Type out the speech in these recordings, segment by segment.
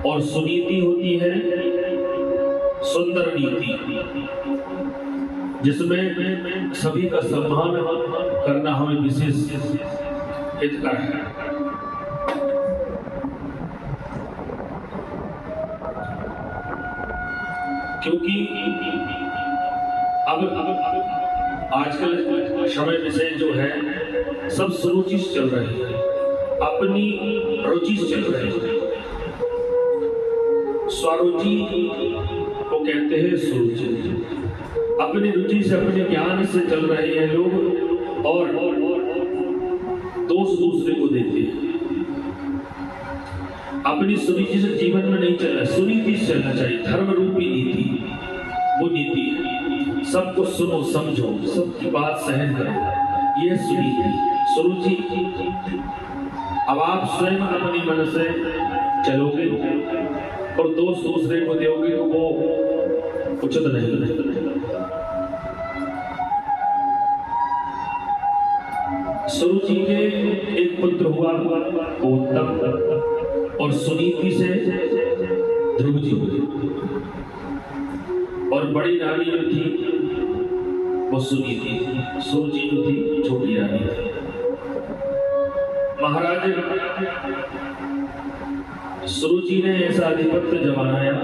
और सुनीति होती है सुंदर नीति, जिसमें सभी का सम्मान करना हमें विशेष हितकर है। क्योंकि अब आजकल समय विषय जो है सब सुरुचि से चल रहे हैं, अपनी रुचि से चल रहे हैं। स्वरुचि को कहते हैं सुरुचि। अपनी रुचि से अपने ज्ञान से चल रहे हैं लोग और दोष दूसरे को देते हैं। अपनी सुनीति से जीवन में नहीं चलना, सुनीति से चलना चाहिए। धर्म रूपी नीति वो नीति है, सबको सुनो समझो, सबकी बात सहन करो, यह सुनीति सुरुचि। अब आप स्वयं अपनी मन से चलोगे और दोष दूसरे को दोगे तो वो उचित नहीं। सुरुचि के एक पुत्र हुआ गौतम और सुनीति से ध्रुव जी हुए, और बड़ी रानी जो थी वो सुनीति थी, सुरुचि जो थी छोटी रानी थी। महाराज सुरुचि ने ऐसा आधिपत्य जमाया,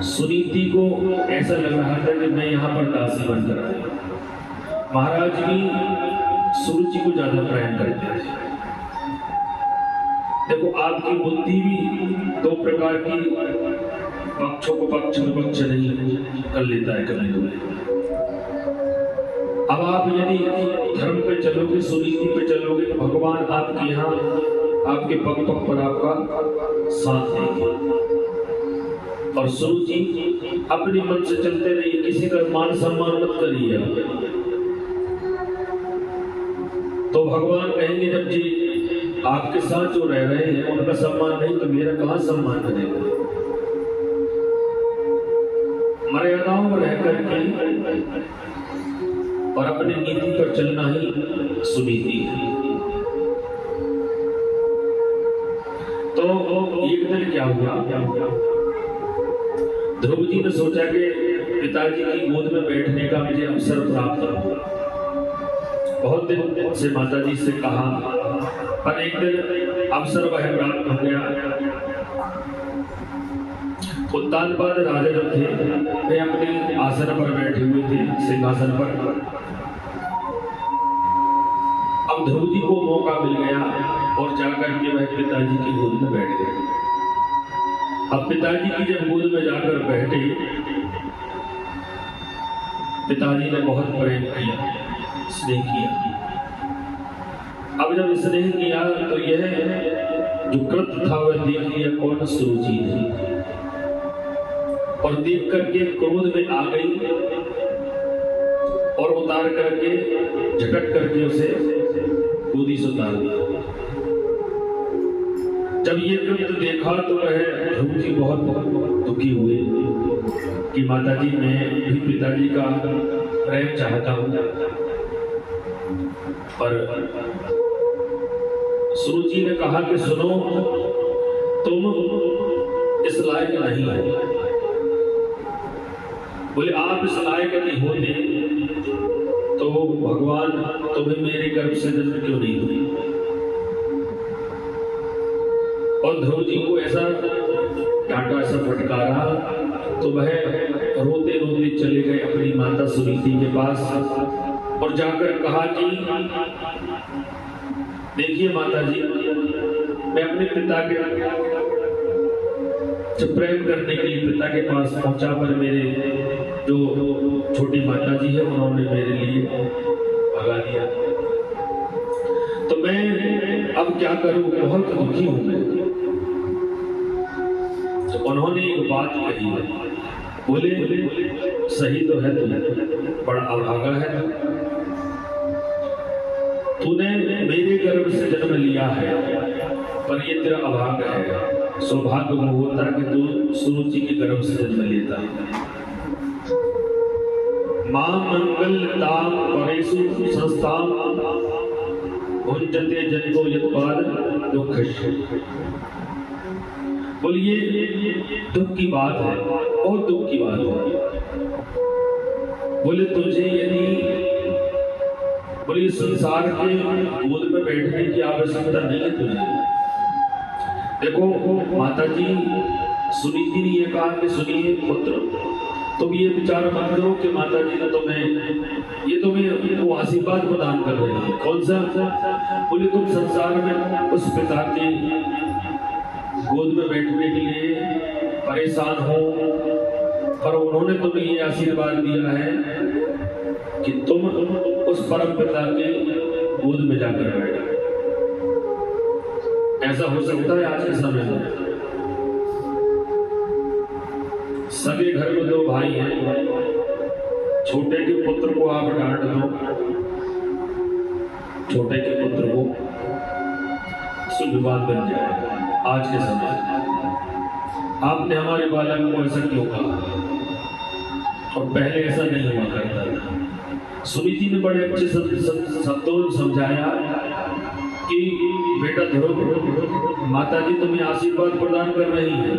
सुनीति को ऐसा लग रहा था कि मैं यहाँ पर दासी बनकर आया। महाराज भी सुरुचि को ज्यादा प्रेम करते थे। देखो आपकी बुद्धि भी दो प्रकार की, पक्षों को पक्ष विपक्ष नहीं कर लेता है कभी कभी। अब आप यदि धर्म पे चलोगे, सुनीति पे चलोगे तो भगवान आपके यहाँ आपके पग पग पर आपका साथ देंगे। और सुरुचि अपनी मन से चलते रहिए, किसी का मान सम्मान मत करिए। तो भगवान कहेंगे जब जी आपके साथ जो रह रहे हैं उनका सम्मान नहीं तो मेरा कहाँ सम्मान करेगा। मर्यादाओं में रह करके और अपनी नीति पर चलना ही सुनीति है। तो एक दिन क्या हुआ, ध्रुव जी ने सोचा कि पिताजी की गोद में बैठने का मुझे अवसर प्राप्त हो। बहुत दिन से माता जी से कहा, पर एक दिन अवसर वह प्राप्त हो गया। उत्तानपाद राजा जो थे वे अपने आसन पर बैठे हुए थे, सिंहासन पर। अब ध्रुव जी को मौका मिल गया और जाकर के वह पिताजी की गोद में बैठ गए। अब पिताजी की जब गोद में जाकर बैठे, पिताजी ने बहुत प्रेम किया, स्नेह किया। अब जब स्नेह किया तो यह जो कृत था वह देख लिया कौन सुरुचि थी, और देख करके क्रोध में आ गई और उतार करके झटक करके उसे गोदी से उतार दिया। जब ये कृत्य देखा तो वह ध्रुव जी बहुत दुखी हुए कि माताजी मैं भी पिताजी का प्रेम चाहता हूं, पर सुरुचि ने कहा कि सुनो, तुम इस लायक नहीं हो। बोले आप इस लायक नहीं होते तो भगवान तुम्हें मेरे गर्भ से जन्म क्यों नहीं हुई। और ध्रुव जी को ऐसा डांटा, ऐसा फटकारा तो वह रोते रोते चले गए अपनी माता सुनीति के पास और जाकर कहा कि देखिए माता जी, मैं अपने पिता के प्रेम करने के लिए पिता के पास पहुंचा, पर मेरे जो छोटी माता जी है उन्होंने मेरे लिए भगा दिया। तो मैं अब क्या करूं, बहुत दुखी हूं मैं। तो उन्होंने एक बात कही है, बोले सही तो है, तुम बड़ा अभागा है, तूने मेरे गर्भ से जन्म लिया है, पर ये तेरा अभागा है। सौभाग्य वो होता कि तू सुरुचि के गर्भ से जन्म लेता। मां मंगलताम परेषु संस्थाम भुंजते जन्मो यत्पाद दुःखस्य। बोलिए दुख की बात है, बहुत दुख की बात है। बोले तुझे यदि बोलिए संसार के गोद में बैठने की आवश्यकता नहीं है तुझे। देखो माता जी सुनीति ने ये कहा कि सुनिए पुत्र, तुम ये विचार मत करो कि माता जी ने तुम्हें वो आशीर्वाद प्रदान कर रहे हैं। कौन सा? बोले तुम संसार में उस पिता के गोद में बैठने के लिए परेशान हो, पर उन्होंने तुम्हें ये आशीर्वाद दिया है कि तुम उस परम पिता के गोद में जाकर बैठो। ऐसा हो सकता है आज के समय में? सगे घर में दो भाई हैं, छोटे के पुत्र को आप डांट दो, छोटे के पुत्र को तो विवाद बन जाएगा। आज के समय आपने हमारे बालक को ऐसा क्यों कहा, और पहले ऐसा नहीं हुआ करता था। सुनीति ने बड़े अच्छे शब्दों में समझाया कि बेटा ध्रुव, माता जी तुम्हें आशीर्वाद प्रदान कर रही है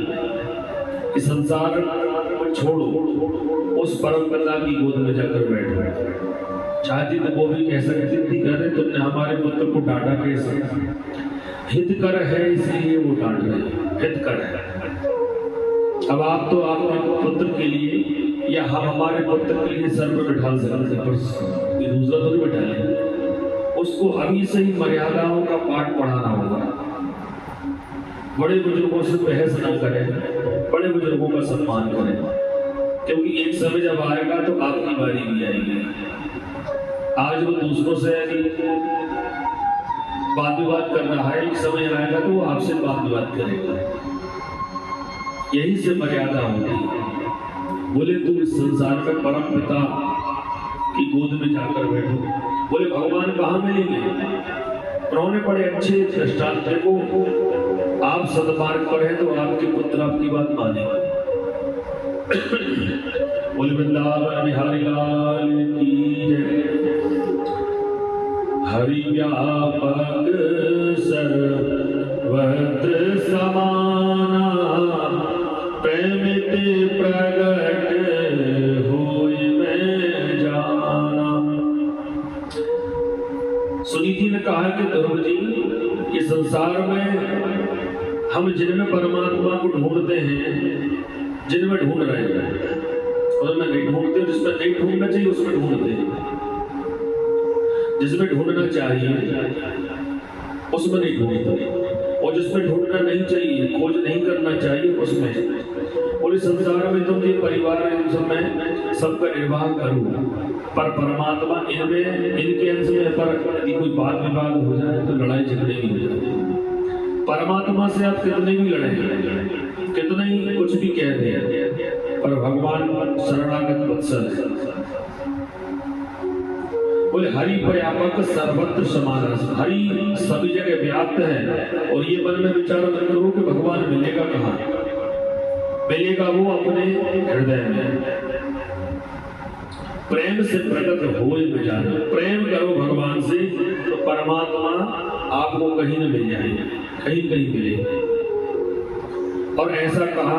कि संसार को छोड़ो, उस परम पिता की गोद में जाकर बैठो। चाहती तो वो भी कह सकती थी, कहते तुमने हमारे पुत्र को डांटा कैसे? हित कर है इसलिए वो डांट रहे, हित कर है। अब आप तो आपके पुत्र के लिए या हम हमारे पुत्र के लिए सर पर बैठा सकते, पर दूसरा तो नहीं बैठाएंगे। उसको अभी से ही मर्यादाओं का पाठ पढ़ाना होगा। बड़े बुजुर्गों से बहस न करें, बड़े बुजुर्गों का सम्मान करें, क्योंकि एक समय जब आएगा तो आपकी बारी भी आएगी। आज वो दूसरों से बात विवाद कर रहा है, एक समय आएगा तो वो आपसे बात विवाद करेगा। यही से मर्यादा होगी। बोले तुम इस संसार में परम पिता की गोद में जाकर बैठो। बोले भगवान कहाँ मिलेंगे? उन्होंने बड़े अच्छे दृष्टांत को, आप सदमार्ग पर है तो आपके पुत्र आपकी बात मानेंगे। बोले वृंदावन बिहारी लाल की जय। हरि व्यापक सर्वत्र समाना, प्रेमित प्रगट होय मैं जाना। सुनीति ने कहा कि ध्रुव जी, ये संसार में हम जिनमें परमात्मा को ढूंढते हैं, जिनमें ढूंढ रहे हैं, उसमें नहीं ढूंढते, जिसमें नहीं ढूंढना चाहिए उसमें ढूंढते हैं, जिसमें ढूंढना चाहिए उसमें नहीं ढूंढते, और जिसमें ढूंढना नहीं चाहिए, खोज नहीं करना चाहिए उसमें। और इस संसार में तुम ये परिवार है, मैं सबका निर्वाह करूँ, पर परमात्मा इनमें, इनके अंश में, पर यदि कोई बात विवाद हो जाए तो लड़ाई झगड़े भी हो जाते हैं। परमात्मा से आप कितने भी लड़ेंगे, कितने ही कुछ भी कह दें, पर भगवान शरणागत वत्सल है। बोले हरि व्यापक सर्वत्र समान, हरि सभी जगह व्याप्त है। और ये मन में विचार मत करो कि भगवान मिलेगा कहाँ, मिलेगा वो अपने हृदय में। प्रेम से प्रकट होए में जाना, प्रेम करो भगवान से तो परमात्मा आपको कहीं न मिल जाएंगे, कहीं कहीं मिलेंगे। और ऐसा कहा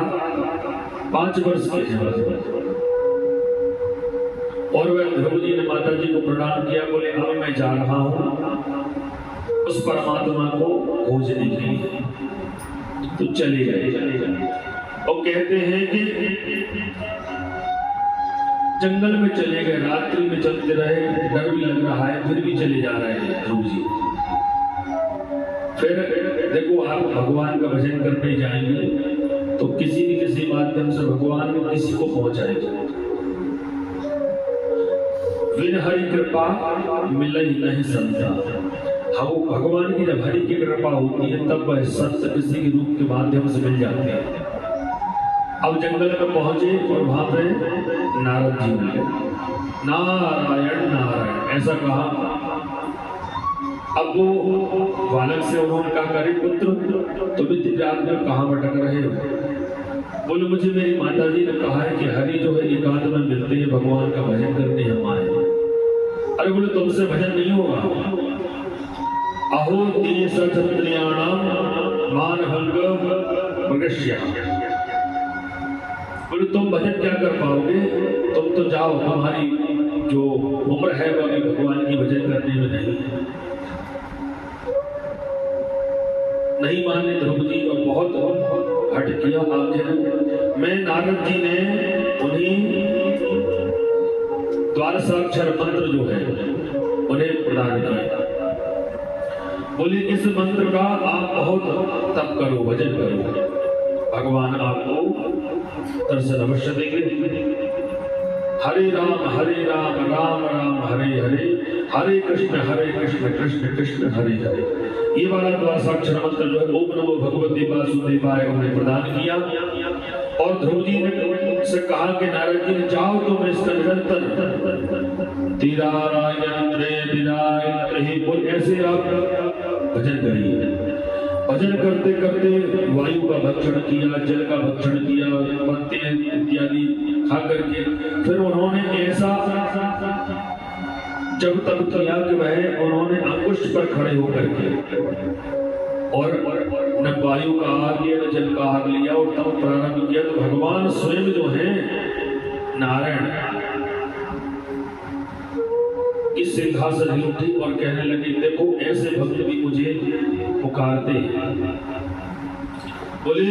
5 वर्ष के हैं, और वह ध्रुव जी ने माता जी को प्रणाम किया। बोले अब मैं जा रहा हूं उस परमात्मा को खोजने के लिए। तो चले गए। और कहते हैं कि जंगल में चले गए, रात्रि में चलते रहे, डर भी लग रहा है, फिर भी चले जा रहे हैं ध्रुव जी। फिर देखो, आप भगवान का भजन करने जाएंगे तो किसी न किसी माध्यम से भगवान किसी को पहुंचाएंगे। बिन हरि कृपा मिल ही नहीं संता। हम भगवान की जब हरि की कृपा होती है तब वह संत किसी के रूप के माध्यम से मिल जाते हैं। अब जंगल में पहुंचे और वहां पे नारद जी मिले। नारायण नारायण ऐसा कहा। अब वो बालक से उन्होंने कहा, करे पुत्र तुम इतनी रात में कहाँ भटक रहे हो? बोले मुझे मेरी माता जी ने कहा है कि हरि जो है एकांत में मिलते हैं, भगवान का भजन करने हम आए। अरे बोले तुमसे भजन नहीं होगा। अहो देश क्षत्रियाणाम मान भंग प्रगश्य। बोले तुम भजन क्या कर पाओगे, तुम तो जाओ, तुम्हारी जो उम्र है वो अभी भगवान की भजन करने में नहीं माने ध्रुव जी, और बहुत हट किया। आखिर में नारद जी ने उन्हें द्वादशाक्षर मंत्र जो है उन्हें प्रदान किया। बोले इस मंत्र का आप बहुत तप करो, भजन करो, भगवान आपको दर्शन अवश्य देंगे। हरे राम राम राम हरे हरे, हरे कृष्ण कृष्ण कृष्ण हरे हरे। ये वाला द्वादशाक्षर मंत्र जो है ओम नमो भगवते वासुदेवाय उन्हें प्रदान किया। और ध्रुव जी ने से कहा कि नारद जी ने जाओ तुम इसका निरंतर बोल ऐसे आप भजन करिए। भजन करते करते वायु का भक्षण किया, जल का भक्षण किया, पत्ते इत्यादि खा करके फिर उन्होंने ऐसा जब तक किया कि वह उन्होंने अंकुश पर खड़े होकर के और न वायु का आहार लिया न जल का आहार लिया और तब प्रारंभ किया। तो भगवान स्वयं जो है नारायण इस सिंहासन ही उठी और कहने लगे देखो ऐसे भक्त भी मुझे पुकारते हैं। बोले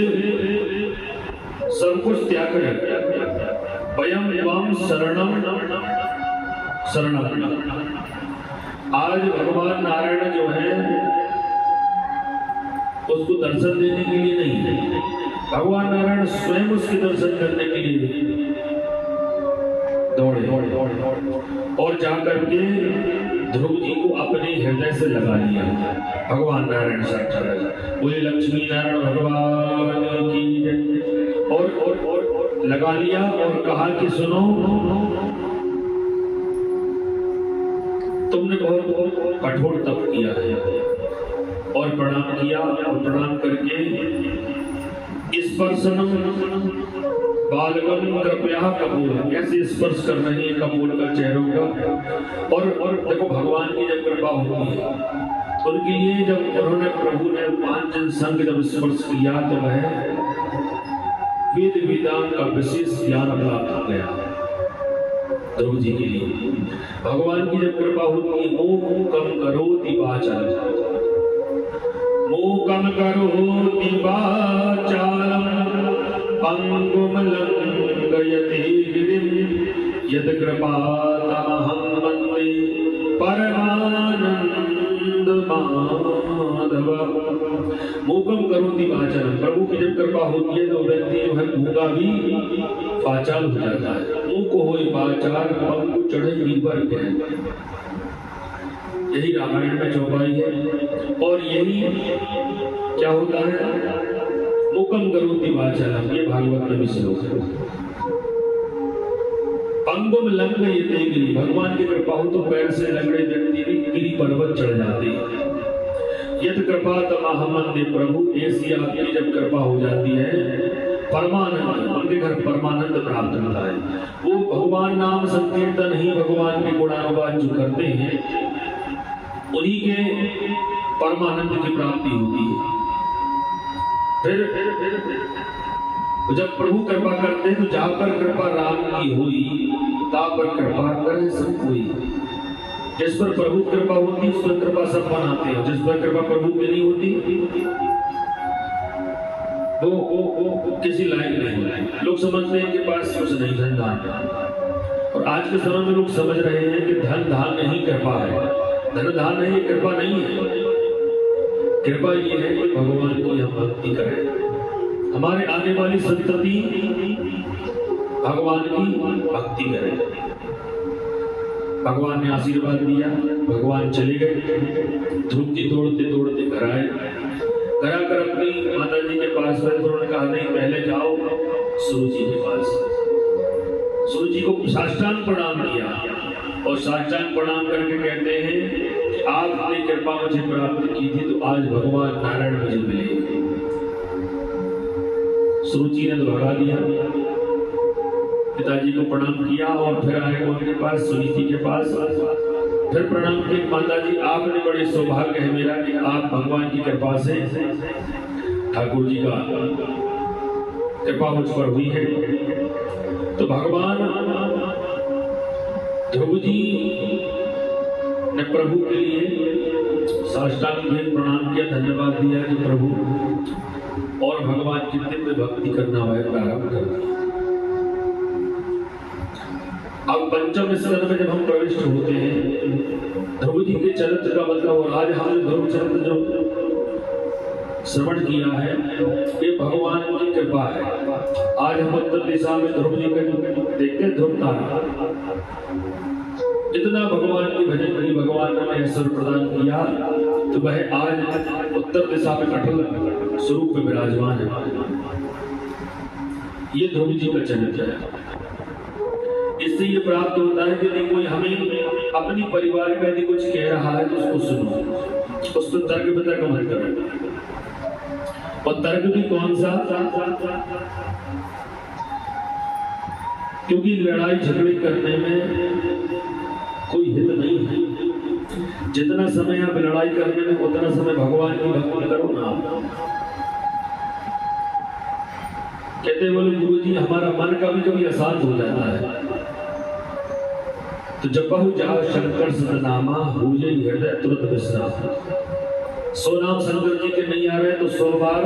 सब कुछ त्याग कर वयम त्वाम शरणम शरणम। आज भगवान नारायण जो है उसको दर्शन देने के लिए नहीं, भगवान नारायण स्वयं उसके दर्शन करने के लिए दौड़े और जाकर के ध्रुव जी को अपने हृदय से लगा लिया। भगवान नारायण साक्षात बोले लक्ष्मी नारायण भगवान की जय। और लगा लिया और कहा कि सुनो तुमने बहुत कठोर तप किया है। और प्रणाम किया और प्रणाम करके स्पर्शनम बालकम कृपया कपूर, ऐसे स्पर्श कर रहे हैं कपूर का चेहरों का। और देखो भगवान की जब कृपा होती है उनके लिए जब उन्होंने प्रभु ने पांचजन संग जब स्पर्श किया तो वह वेद वेदांत का विशेष ज्ञान प्राप्त हो गया ध्रुव जी के लिए। भगवान की जब कृपा होती है मोकम करोति वाचालम, मोकम करोति वाचालम पंगुम लंघयते गिरिम यद कृपातमहं वन्दे परमानंद माधव। मोकम करोति वाचालम, प्रभु की जब कृपा होती है तो व्यक्ति जो है गूंगा भी वाचाल हो जाता है। मुंह को होए वाचाल पंगु चढ़े नीबर के, यही रामायण में चौपाई है। और यही क्या होता है मुकम करोति वाचालम, ये भागवत में भी श्लोक है। पंगुम लंघयते गिरि, भगवान की कृपा हो तो पैर से लंगड़े व्यक्ति भी गिरि पर्वत चढ़ जाते हैं। यद कृपा तमहं वन्दे, प्रभु ऐसी आपकी जब कृपा हो जाती है परमानंद, उनके घर परमानंद प्राप्त होता है। वो भगवान नाम संकीर्तन ही भगवान के गुणानुवाद जो करते हैं उन्हीं के परमानंद की प्राप्ति होती है। फिर जब प्रभु कृपा करते हैं तो जहाँ पर कृपा राम की हुई ता पर कृपा करे सब कोई। जिस पर प्रभु कृपा होती उस पर कृपा सब बनाते हैं, जिस पर कृपा प्रभु की नहीं होती वो किसी लायक नहीं होती। लोग समझते हैं कि पास कुछ नहीं धन धान, और आज के समय में लोग समझ रहे हैं कि धन धान नहीं कृपा है, धन धान नहीं कृपा नहीं है। कृपा ये है कि भगवान की हम भक्ति करें, हमारे आने वाली संतति भगवान की भक्ति करे। भगवान ने आशीर्वाद दिया, भगवान चले गए। ध्रुव जी दौड़ते दौड़ते घर आए, घर आकर अपनी माता जी के पास में उन्होंने कहा नहीं पहले जाओ सूर्य जी के पास। सूर्य जी को साष्टांग प्रणाम किया और साष्टांग प्रणाम करके कहते हैं आपने कृपा मुझे प्राप्त की थी तो आज भगवान नारायण मुझे मिले। सूर्य ने तो भगा दिया, पिताजी को प्रणाम किया और फिर आए उनके पास सुनीति के पास। फिर प्रणाम किया माता जी आपने बड़े सौभाग्य है मेरा कि आप भगवान की कृपा से ठाकुर जी का कृपा मुझ पर हुई है। तो भगवान ध्रुव जी ने प्रभु के लिए साष्टांग में प्रणाम किया, धन्यवाद दिया कि प्रभु, और भगवान की दिव्य भक्ति करना वह प्रारंभ कर दिया। अब पंचम स्कंद में जब हम प्रविष्ट होते हैं, ध्रुव जी के चरित्र का मतलब, और आज हमने ध्रुव चरित्र जो श्रवण किया है, ये भगवान की कृपा है। आज हम उत्तर दिशा में ध्रुव जी को देखते हैं, ध्रुव तारा। जितना भगवान की भजन करी, भगवान ने ऐश्वर्य प्रदान किया, तो वह आज उत्तर दिशा में अटल स्वरूप में विराजमान है। ये ध्रुव जी का चरित्र है। इससे ये प्राप्त होता है कि यदि कोई हमें अपनी परिवार का यदि कुछ कह रहा है तो उसको सुनो, उसको तर्क वितर्क मत करो। और तर्क भी कौन सा? क्योंकि लड़ाई झगड़े करने में कोई हित नहीं है। जितना समय आप लड़ाई करने में, उतना समय भगवान की भक्ति करो ना। कहते बोले गुरु जी, हमारा मन कभी कभी अशांत हो जाता है, तो जब बहु जाओ शंकर सतनामा, हो जाए हृदय तुरंत विश्राम। 100 नाम शंकर जी के नहीं आ रहे तो 100 बार,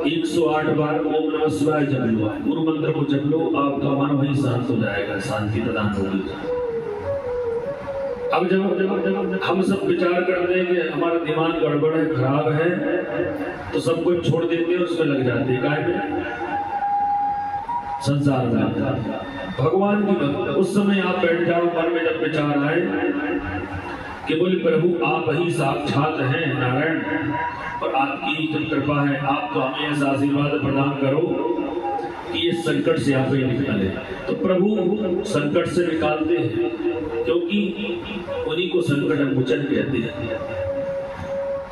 108 बार ओम नमः शिवाय जप लो, गुरु मंत्र को जप लो, आपका मन वही शांत हो जाएगा, शांति प्रदान होगी। अब जब हम सब विचार करते हैं कि हमारा दिमाग गड़बड़ है, खराब है, तो सब कुछ छोड़ देते हैं, उसमें लग जाते हैं। काय में? संसार में। भगवान की भक्ति, उस समय आप बैठ जाओ, मन में जब विचार आए कि बोले प्रभु आप ही साक्षात हैं नारायण, और आपकी जब कृपा है, आप तो हमें ऐसा आशीर्वाद प्रदान करो कि ये संकट से आप ही निकाले। तो प्रभु संकट से निकालते हैं, क्योंकि उन्हीं को संकट मोचन कहते हैं।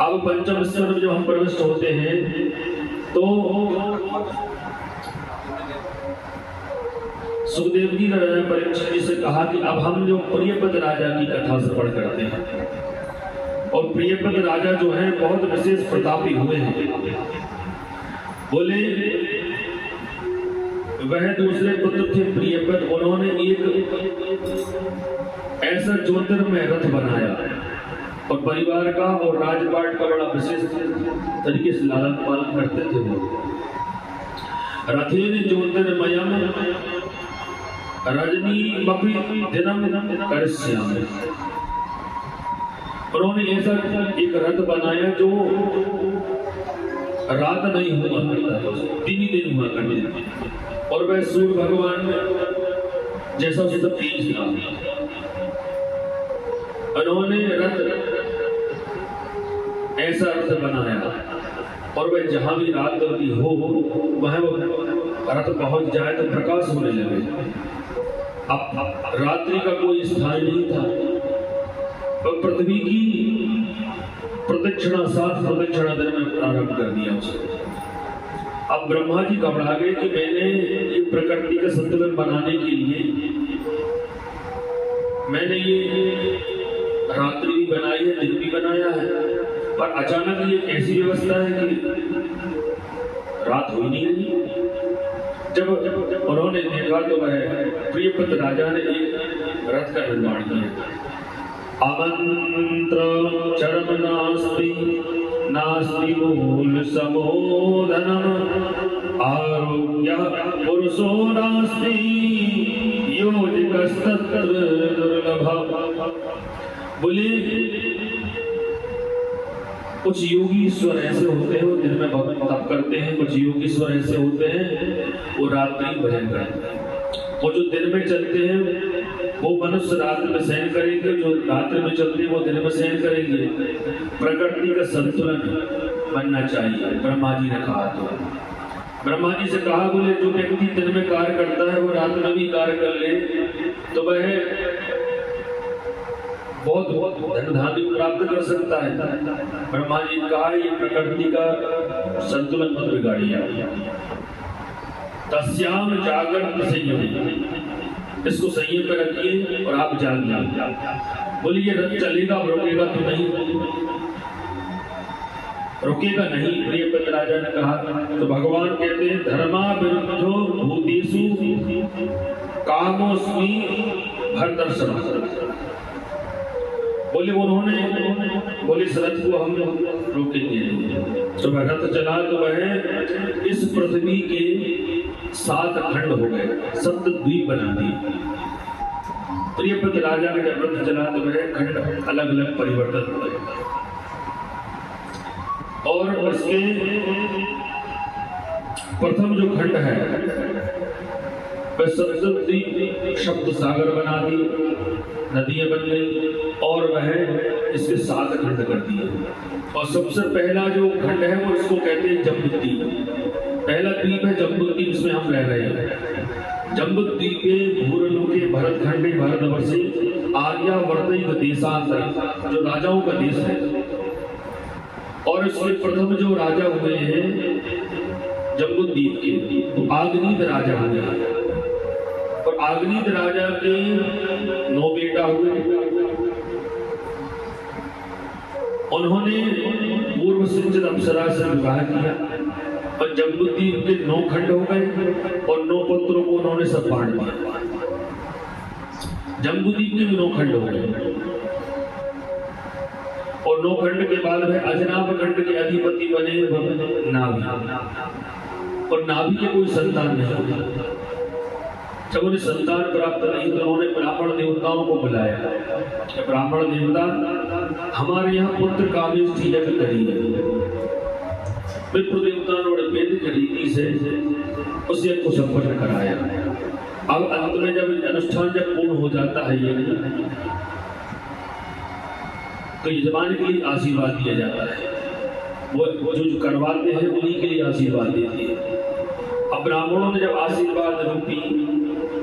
अब पंचम स्कंद में जब हम प्रविष्ट होते हैं, तो सुखदेव जी ने राजा परीक्षित जी से कहा कि अब हम जो प्रियव्रत राजा की कथा श्रवण करते हैं, और प्रियव्रत राजा जो है बहुत विशेष प्रतापी हुए हैं। बोले वह दूसरे पुत्र थे प्रियव्रत, उन्होंने एक ऐसा ज्योतिर्मय रथ बनाया और परिवार का और राजपाट का बड़ा विशेष तरीके से लालन पालन करते थे। वो रथेन ज्योतिर्मयम रजनी मपि दिनम करिष्यामि, उन्होंने ऐसा एक रथ बनाया जो रात नहीं हुआ करता था, दिन ही दिन हुआ करते थे, और वह सूर्य भगवान जैसा उसका तेज था। उन्होंने रथ ऐसा रथ बनाया, और वह जहां भी रात की हो वह रथ पहुंच जाए तो प्रकाश होने लगे। अब रात्रि का कोई स्थान नहीं था, और पृथ्वी की प्रदक्षिणा 7 प्रदक्षिणा दिन में प्रारंभ कर दिया उसने। अब ब्रह्मा जी घबरा गए कि मैंने ये प्रकृति का संतुलन बनाने के लिए मैंने ये रात्रि भी बनाई है, दिन भी बनाया है, पर अचानक ये ऐसी व्यवस्था है कि रात हुई नहीं है। जब उन्होंने देखा तो वह प्रियव्रत राजा ने एक रथ का निर्माण किया। अमंत्र चरम नास्ति नास्ति मूल समोदनम, आरोग्य पुरुषो नास्ति योजिकस्तत्र दुर्लभः। बोले कुछ योगीश्वर ऐसे होते हैं वो दिन में भगवान तप करते हैं, कुछ योगीश्वर ऐसे होते हैं वो रात्रि भजन करते हैं। वो जो दिन में चलते हैं वो मनुष्य रात्रि में शयन करेंगे, जो रात्रि में चलते हैं वो दिन में शयन करेंगे। प्रकृति का संतुलन बनना चाहिए, ब्रह्मा जी ने कहा। तो ब्रह्मा जी से कहा, बोले जो व्यक्ति दिन में कार्य करता है वो रात में भी कार्य कर ले तो वह बहुत धन धान्य प्राप्त कर सकता है। ब्रह्मा जी ने कहा ये प्रकृति का संतुलन मत बिगाड़िए। तस्याम जागरण संयम, इसको संयम पर रखिए और आप जागिए। बोलिए रथ चलेगा रुकेगा तो नहीं, रुकेगा नहीं। प्रियव्रत राजा ने कहा तो भगवान कहते हैं धर्मा विरुद्धो भूतेषु कामोस्मि भरतर्षभ। बोले उन्होंने बोले इस रथ को हम रोकेंगे। तो वह रथ चला तो वह इस पृथ्वी के 7 खंड हो गए, 7 द्वीप बना दिए। प्रियव्रत राजा का जब रथ चला तो वह खंड अलग अलग परिवर्तन हो गए और उसके प्रथम जो खंड है वह सप्तद्वीप शब्द सागर बना दी, नदियां बन गई और वह इसके 7 खंड कर दिए। और सबसे पहला जो खंड है वो इसको कहते हैं जम्बूद्वीप। पहला द्वीप है जम्बूद्वीप, इसमें हम रह रहे हैं। जम्बूद्वीपे भूरलोके भरतखंडे भारतवर्षे आर्यावर्तैक देशांतर, जो राजाओं का देश है। और इसके प्रथम जो राजा हुए हैं जम्बूद्वीप के तो आग्नेय राजा हुए और आग्नेय राजा के 9 बेटा हुए। उन्होंने पूर्व सिंचित अप्सरा से विवाह किया और जम्बूद्वीप के 9 खंड हो गए और 9 पुत्रों को उन्होंने सब बांट दिया। जम्बूद्वीप के भी 9 खंड हो गए और 9 खंड के बाद वह अजनाभ खंड के अधिपति बने नाभि। और नाभि के कोई संतान नहीं। जब उन्हें संतान प्राप्त नहीं तो उन्होंने ब्राह्मण देवताओं को बुलाया। ब्राह्मण देवता हमारे यहाँ पुत्र कामेष्टि यज्ञ करिए। विप्र देवता ने वैदिक रीति से उस यज्ञ को संपन्न कराया। अब अंत में जब अनुष्ठान जब पूर्ण हो जाता है यज्ञ तो यजमान के लिए आशीर्वाद दिया जाता है। वो जो करवाते हैं उन्हीं के लिए आशीर्वाद देते हैं। अब ब्राह्मणों ने जब आशीर्वाद रूपी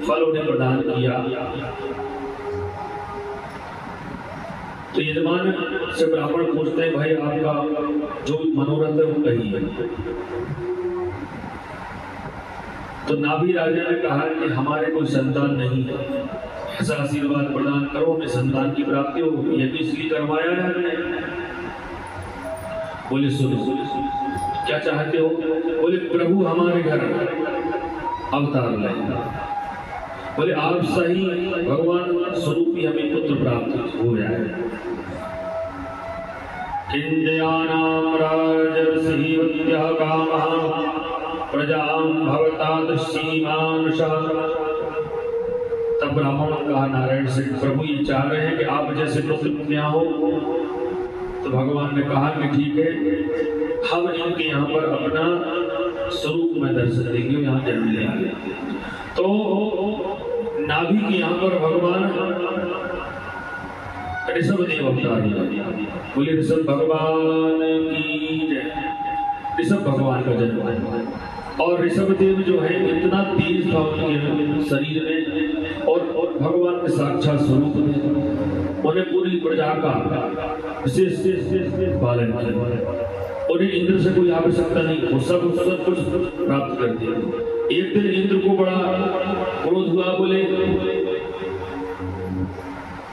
फल उन्हें प्रदान किया तो यजमान से ब्राह्मण पूछते हैं भाई आपका जो मनोरथ है वो कहिए। तो नाभि राजा ने कहा कि हमारे कोई संतान नहीं है, ऐसा आशीर्वाद प्रदान करो हमें संतान की प्राप्ति हो। ये भी इसलिए करवाया है हमने। बोले सुनो क्या चाहते हो? बोले प्रभु हमारे घर अवतार लाए। बोले आप सही भगवान स्वरूप ही हमें पुत्र प्राप्त हो जाए। किंजयानाम राजर्षिवत्यः कामः प्रजां भवता दृश्यमानुषा। तब ब्राह्मण ने कहा नारायण से प्रभु ये चाह रहे हैं कि आप जैसे पुत्र कन्या हो। तो भगवान ने कहा कि ठीक है हम इनके यहाँ पर अपना स्वरूप में दर्शन देंगे, यहाँ जन्म लेंगे। तो नाभि के यहाँ पर भगवान ऋषभदेव अवतार लिया। बोले ऋषभ भगवान की जय। ऋषभ भगवान का जन्म है और ऋषभदेव जो है इतना तेज था उनके शरीर में और भगवान के साक्षात स्वरूप में उन्हें पूरी प्रजा का विशेष पालन किया। उन्हें इंद्र से कोई आवश्यकता नहीं, वो सब कुछ प्राप्त करते हैं। एक दिन इंद्र को बड़ा क्रोध हुआ, बोले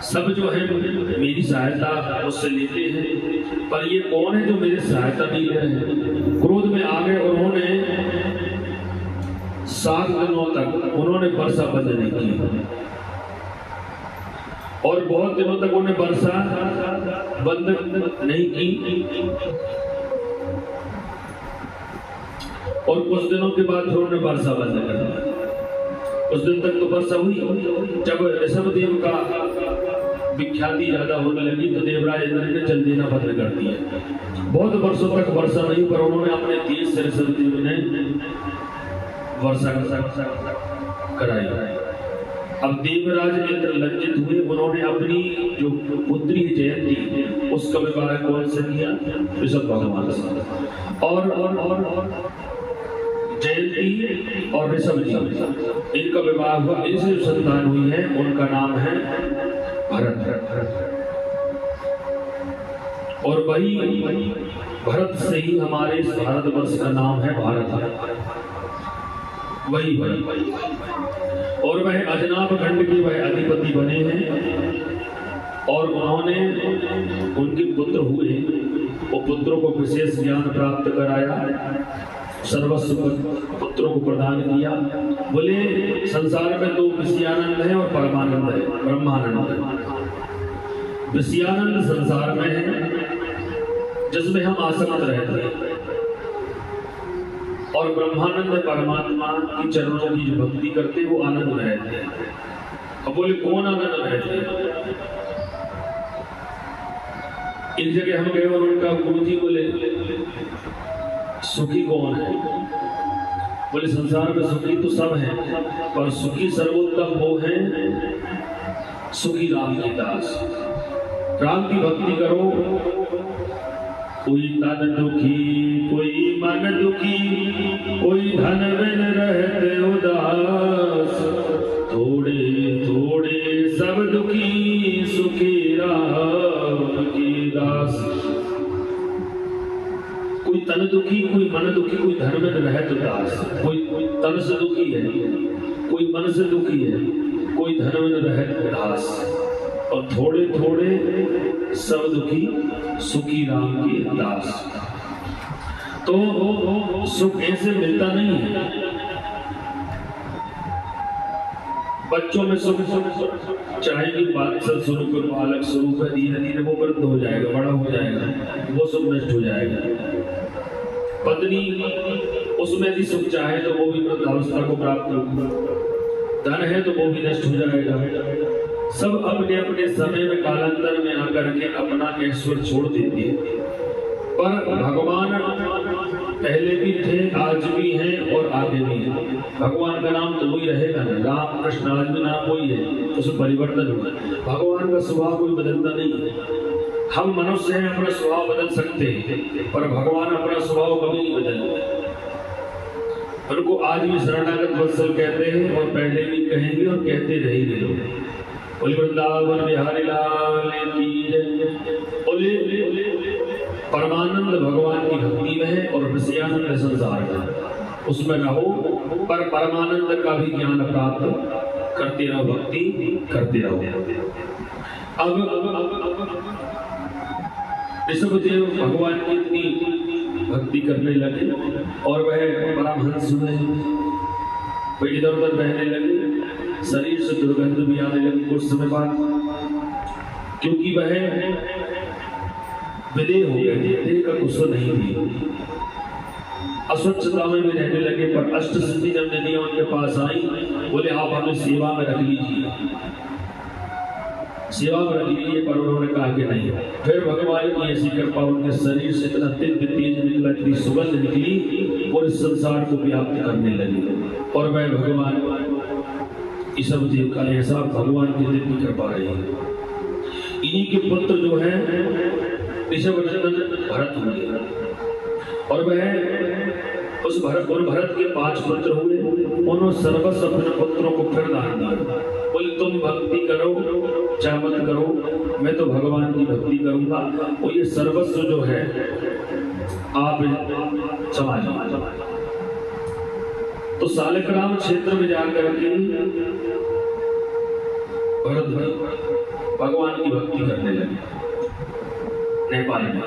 सब जो है मेरी सहायता मुझसे लेते हैं पर ये कौन है जो मेरी सहायता नहीं ले रहे हैं। क्रोध में आ गए और उन्होंने 7 दिनों तक उन्होंने वर्षा बंद नहीं की और बहुत दिनों तक उन्हें वर्षा बंद नहीं की और कुछ दिनों के बाद उन्होंने वर्षा बंद कर दिया। उस दिन तक तो वर्षा हुई। जब ऋषभदेव का विख्याति ज्यादा होने लगी तो देवराज इंद्र ने जल देना बंद कर दिया। बहुत वर्षों तक वर्षा नहीं पर उन्होंने अपने तेज से ऋषभदेव ने वर्षा कराई। अब देवराज इंद्र लज्जित हुए। उन्होंने अपनी जो पुत्री जयंती उसका विवाह कौन से किया? ऋषभ भगवान से। और जयंती और ऋषभ जी इनका विवाह हुआ। इनसे जो संतान हुई है उनका नाम है भरत। और वही भरत से ही हमारे इस भारतवर्ष का नाम है भारत। वही और वह अजनाभ खंड के वह अधिपति बने हैं और उन्होंने उनके पुत्र हुए वो पुत्रों को विशेष ज्ञान प्राप्त कराया, सर्वस्व पुत्रों को प्रदान किया। बोले संसार में दो विषयानंद है और परमानंद है, ब्रह्मानंद है। विषयानंद संसार में है जिसमें हम आसक्त रहते हैं, और ब्रह्मानंद परमात्मा की चरणों की जो भक्ति करते हैं वो आनंद में रहते हैं। अब बोले कौन आनंद में रहते हैं? एक जगह हम गए और उनका गुरुजी बोले सुखी कौन है? बोले संसार में सुखी तो सब हैं, पर सुखी सर्वोत्तम वो है सुखी राम के दास। राम की भक्ति करो, कोई तन दुखी कोई मन दुखी, कोई धन बिन रहते उदास, थोड़े थोड़े सब दुखी सुखी राम की दास। कोई तन दुखी कोई मन दुखी, कोई धन बिन रहते उदास। कोई तन से दुखी है, कोई मन से दुखी है, कोई धन बिन रहते उदास, और थोड़े थोड़े सब दुखी सुखी राम के दास। तो सुख ऐसे मिलता नहीं है। बच्चों में सुख चाहे कि बात से शुरू कर बालक स्वरूप है, धीरे धीरे वो वृद्ध हो जाएगा, बड़ा हो जाएगा, वो सुख नष्ट हो जाएगा। पत्नी उसमें भी सुख चाहे तो वो भी वृद्धावस्था को प्राप्त होगा, धन है तो वो भी नष्ट हो जाएगा। सब अपने अपने समय में कालांतर में आकर के अपना ऐश्वर्य छोड़ देते हैं। पर भगवान पहले भी थे, आज भी हैं और आगे भी हैं। भगवान का नाम तो वही रहेगा ना, राम कृष्ण आज भी नाम वही है, उसमें परिवर्तन होगा। भगवान का स्वभाव कोई बदलता नहीं है। हम मनुष्य हैं, अपना स्वभाव बदल सकते हैं, पर भगवान अपना स्वभाव कभी नहीं बदलते। उनको आज भी शरणागत वत्सल कहते हैं और पहले भी कहेंगे और कहते रहेंगे लोग। बोले वृंदावन बिहारी लाल की जय। बोले परमानंद भगवान की भक्ति में है और विषयानंद संसार में, उसमें रहो, पर परमानंद का भी ज्ञान प्राप्त करते रहो, भक्ति करते रहो। अब ऋषभदेव भगवान की इतनी भक्ति करने लगे और वह परमहंस हुए, वह इधर उधर बहने लगे, शरीर से दुर्गंध भी आने लगी कुछ समय बाद, क्योंकि वह विदेह हो गए, देह का कुशल नहीं थी। अस्वच्छता में भी रहने लगे, पर अष्ट सिद्धि जब नदियां उनके पास आई, बोले आप हमें सेवा में रख लीजिए, सेवा में रख लीजिए, पर उन्होंने कहा कि नहीं। फिर भगवान की ऐसी कृपा, उनके शरीर से इतना दिव्य तेज निकला, इतनी सुगंध निकली और इस संसार को व्याप्त करने लगी। और वह भगवान ऋषभदेव का ऐसा भगवान की दिव्य कृपा रही। इन्हीं के पुत्र जो है ऋषभनंदन भरत हुए, और वह उस भरत के 5 पुत्र हुए। उन्होंने सर्वस्व अपने पुत्रों को फिर दान दिया। बोले तुम भक्ति करो चाहे मत करो, मैं तो भगवान की भक्ति करूंगा, और ये सर्वस्व जो है आप संभालिए। तो सालिग्राम क्षेत्र में जाकर के भरत भगवान की भक्ति करने लगे, नेपाल में।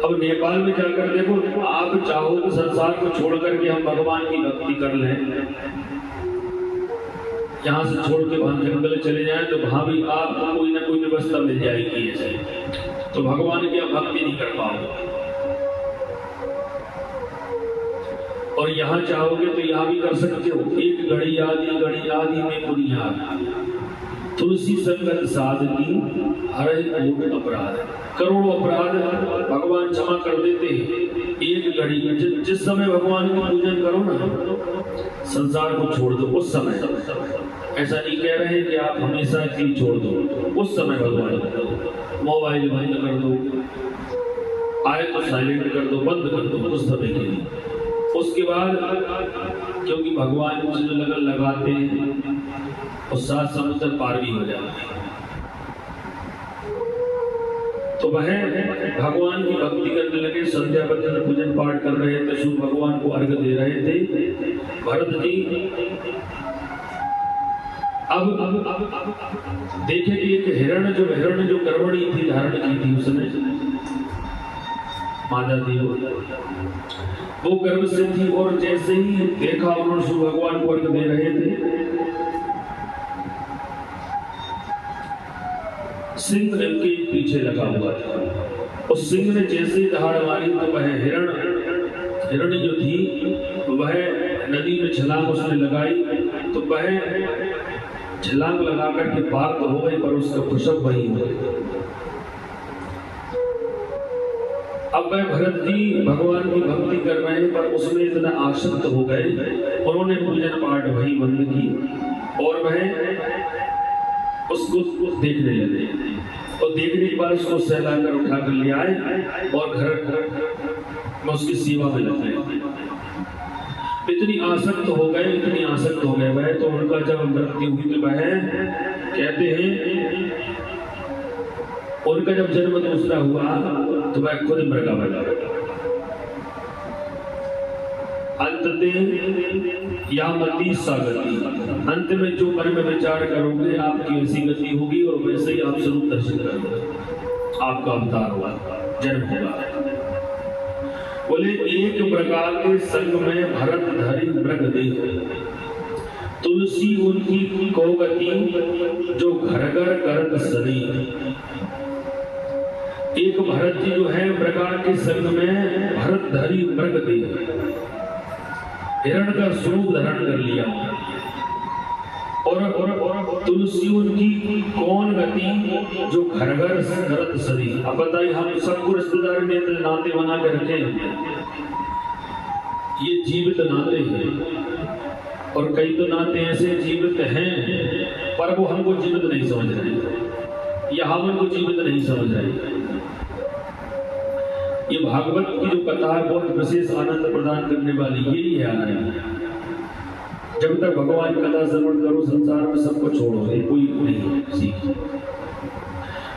अब नेपाल में जाकर देखो, आप चाहो तो संसार को छोड़ करके हम भगवान की भक्ति कर लें, यहाँ से छोड़ के वहां जंगल चले जाएं, तो वहां भी आपको कोई ना कोई व्यवस्था मिल जाएगी ऐसे, तो भगवान की आप भक्ति नहीं कर पाओगे। और यहाँ चाहोगे तो यहाँ भी कर सकते हो। एक घड़ी आदि में बुनियाद, तुलसी संगत साधकी हरे कोट अपराध। करोड़ों अपराध भगवान क्षमा कर देते हैं एक घड़ी में। जिस समय भगवान की पूजन करो ना, संसार को छोड़ दो उस समय। ऐसा नहीं कह रहे कि आप हमेशा की छोड़ दो, उस समय भगवान। मोबाइल बंद कर दो, आए तो साइलेंट कर दो, बंद कर दो उस समय के लिए। उसके बाद क्योंकि भगवान से जो लगन लगाते हैं और 7 समुद्र पार भी हो जाते हैं, तो वह भगवान की भक्ति करने लगे। संध्या बंदन पूजन पाठ कर रहे थे, सूर्य भगवान को अर्घ दे रहे थे भरत जी। अब देखे कि एक हिरण जो गर्भणी थी, धारण की थी उसने, माता थी वो गर्भ से थी, और जैसे ही देखा उन्होंने शिव भगवान को अर्घ दे रहे थे, सिंह इनके पीछे लगा हुआ था। उस सिंह ने जैसे ही दहाड़ मारी तो वह हिरणी जो थी वह नदी में छलांग उसने लगाई, तो वह छलांग लगा करके पार तो हो गई, पर उसका प्रसव वही हो गया। अब वह भरत जी भगवान की भक्ति कर रहे हैं, पर उसमें इतना आसक्त हो गए, उन्होंने पूजन पाठ वही बंद की और वह उसको देखने लगे, और देखने के बाद उसको सहलाकर उठा कर ले आए और घर में उसकी सेवा में लग गए। इतनी आसक्त हो गए वह, तो उनका जब मृत्यु हुई तो वह कहते हैं उनका जब जन्म दूसरा हुआ तो वह खुद मृगा बना। अंत यामती सागति, अंत में जो मन में विचार करोगे आपकी वैसी गति होगी, और वैसे ही आप स्वरूप दर्शन करोगे, आपका अवतार होगा, जन्म होगा। बोले एक प्रकार के संग में भरत धरि मृग देह, तुलसी उनकी कोगति जो घरगर करत सनी। एक भरत जी जो है प्रकार के संग में भरत धरि मृग देह, हिरण का स्वरूप धारण कर लिया, और तुलसी उनकी कौन गति जो घरघर करत सरी। अब बताइए, हम सबको रिश्तेदार ने नाते बना के रखे हैं, ये जीवित नाते हैं, और कई तो नाते ऐसे जीवित हैं पर वो हमको जीवित नहीं समझ रहे, या हम उनको जीवित नहीं समझ रहे। ये भागवत की जो कथा है बहुत विशेष आनंद प्रदान करने वाली यही है आनंद। जब तक भगवान कथा श्रवण करो संसार में सबको छोड़ो, कोई नहीं सीख।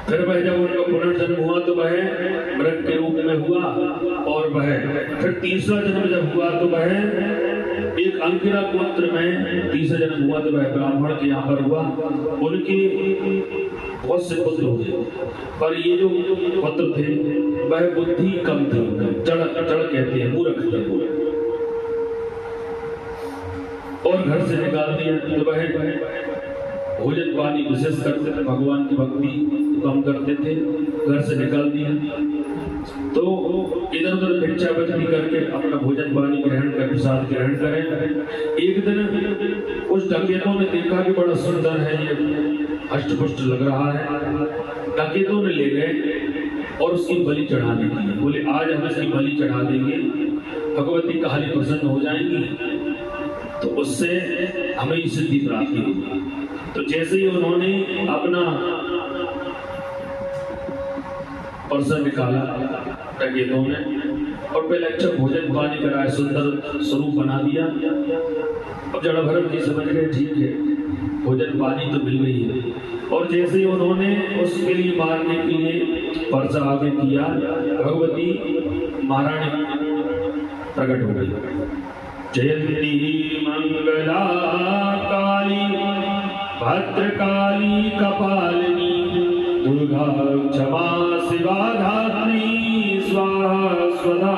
फिर वह जब उनका पुनर्जन्म हुआ तो वह मृग के रूप में हुआ, और वह फिर तीसरा जन्म जब हुआ तो वह एक अंकिरा गोत्र में तीसरा जन्म हुआ, तो वह ब्राह्मण के यहाँ पर हुआ। उनके बहुत से पुत्र हुए, पर ये जो पुत्र थे वह बुद्धि कम थी, जड़ कहते हैं, मूर्ख थे, और घर से निकाल दिया। तो वह भोजन पानी विशेष करते थे, भगवान की भक्ति कम करते थे, घर से निकाल दिया। तो इधर उधर भिक्षा बचती करके अपना भोजन पानी ग्रहण कर, प्रसाद ग्रहण करें। एक दिन उस डकैतों ने देखा कि बड़ा सुंदर है ये, हष्ट-पुष्ट लग रहा है। डकैतों ने ले गए और उसकी बलि चढ़ाने के लिए बोले, आज हम इसकी बलि चढ़ा देंगे, भगवती काली प्रसन्न हो जाएंगी, तो उससे हमें सिद्धि प्राप्ति होगी। तो जैसे ही उन्होंने अपना पर्सा निकाला डकैतों ने, और पहले अच्छा भोजन पानी कराया, सुंदर स्वरूप बना दिया। अब जड़ा भरत जी समझ गए ठीक है, भोजन पानी तो मिल गई है, और जैसे ही उन्होंने उसके लिए मारने के लिए पर्चा आगे किया, भगवती महारानी प्रकट हो गई। जयंती मंगला काली भद्रकाली कपालिनी, दुर्गा क्षमा शिवा धात्री, स्वाहा स्वधा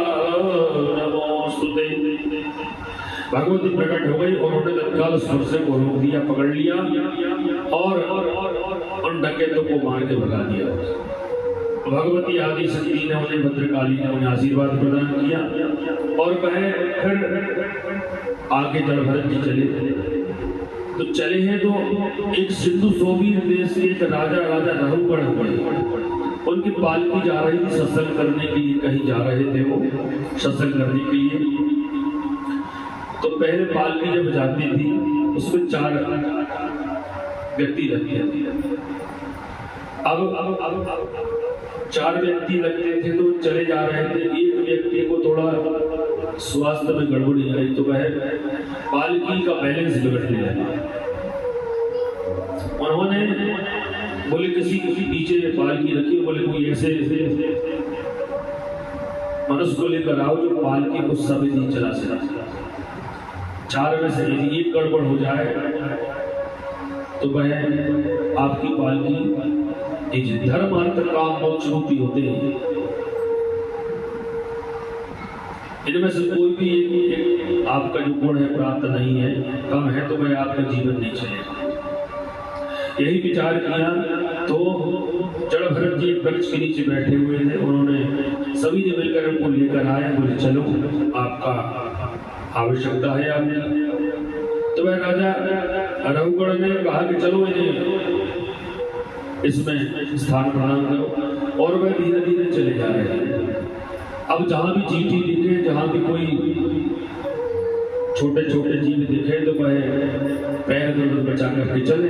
नमोस्तुते। भगवती प्रकट हो गई और उन्होंने तत्काल स्पर्श को रोक दिया, पकड़ लिया, और उन डकैतों को मार के भगा दिया। भगवती आदि शक्ति ने उन्हें, भद्रकाली ने उन्हें आशीर्वाद प्रदान किया, और वह फिर आगे जड़ भरत जी चले। तो चले हैं तो एक सिंधु सोबीर देश के एक राजा राहुगण हुए, उनकी पालकी जा रही थी सत्संग करने के लिए, कहीं जा रहे थे वो सत्संग करने के लिए। तो पहले पालकी जब जाती थी उसमें 4 व्यक्ति रहते थे। अब 4 व्यक्ति लगते थे, तो चले जा रहे थे। एक व्यक्ति को थोड़ा स्वास्थ्य में गड़बड़ी आई, तो वह पालकी का बैलेंस बिगड़ने लगा। उन्होंने बोले किसी पीछे पालकी रखी, बोले कोई ऐसे मनुष्य को लेकर आओ जो पालकी को समय नहीं चला सकता। 4 में से यदि एक गड़बड़ हो जाए तो वह आपकी पालकी, धर्म अर्थ काम मोक्ष रूपी होते हैं, इनमें से कोई भी एक आपका जो गुण है प्राप्त नहीं है, कम है, तो मैं आपका जीवन नहीं चलेगा। यही विचार किया तो जड़ भरत जी वृक्ष के नीचे बैठे हुए थे, उन्होंने सभी ने मिलकर उनको लेकर आए, बोले चलो आपका आवश्यकता है आपने। तो वह राजा रघुगण ने कहा कि चलो इन्हें इसमें स्थान प्रदान करो, और वह धीरे धीरे चले जा रहे हैं। अब जहां भी चींटी दिखे, जहां भी कोई छोटे छोटे जीव दिखे, तो वह पैर दोनों बचा करके चले।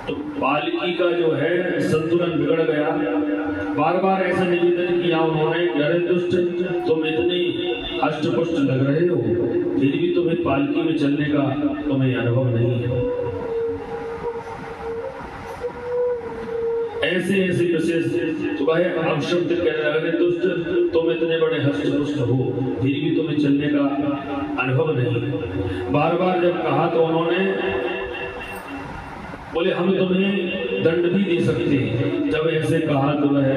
तो पालकी का जो है संतुलन बिगड़ गया। बार बार ऐसा निवेदन किया उन्होंने, अरे दुष्ट, तुम इतने हष्ट-पुष्ट लग रहे हो, फिर भी तुम्हें पालकी में चलने का तुम्हें अनुभव नहीं है। ऐसे ऐसे विशेष सुबह अपशब्द कहने लगे, दुष्ट, तुम इतने बड़े हष्ट-पुष्ट हो, फिर भी तुम्हें चलने का अनुभव नहीं। बार बार जब कहा तो उन्होंने बोले हम तुम्हें दंड भी दे सकते हैं। जब ऐसे कहा तो वह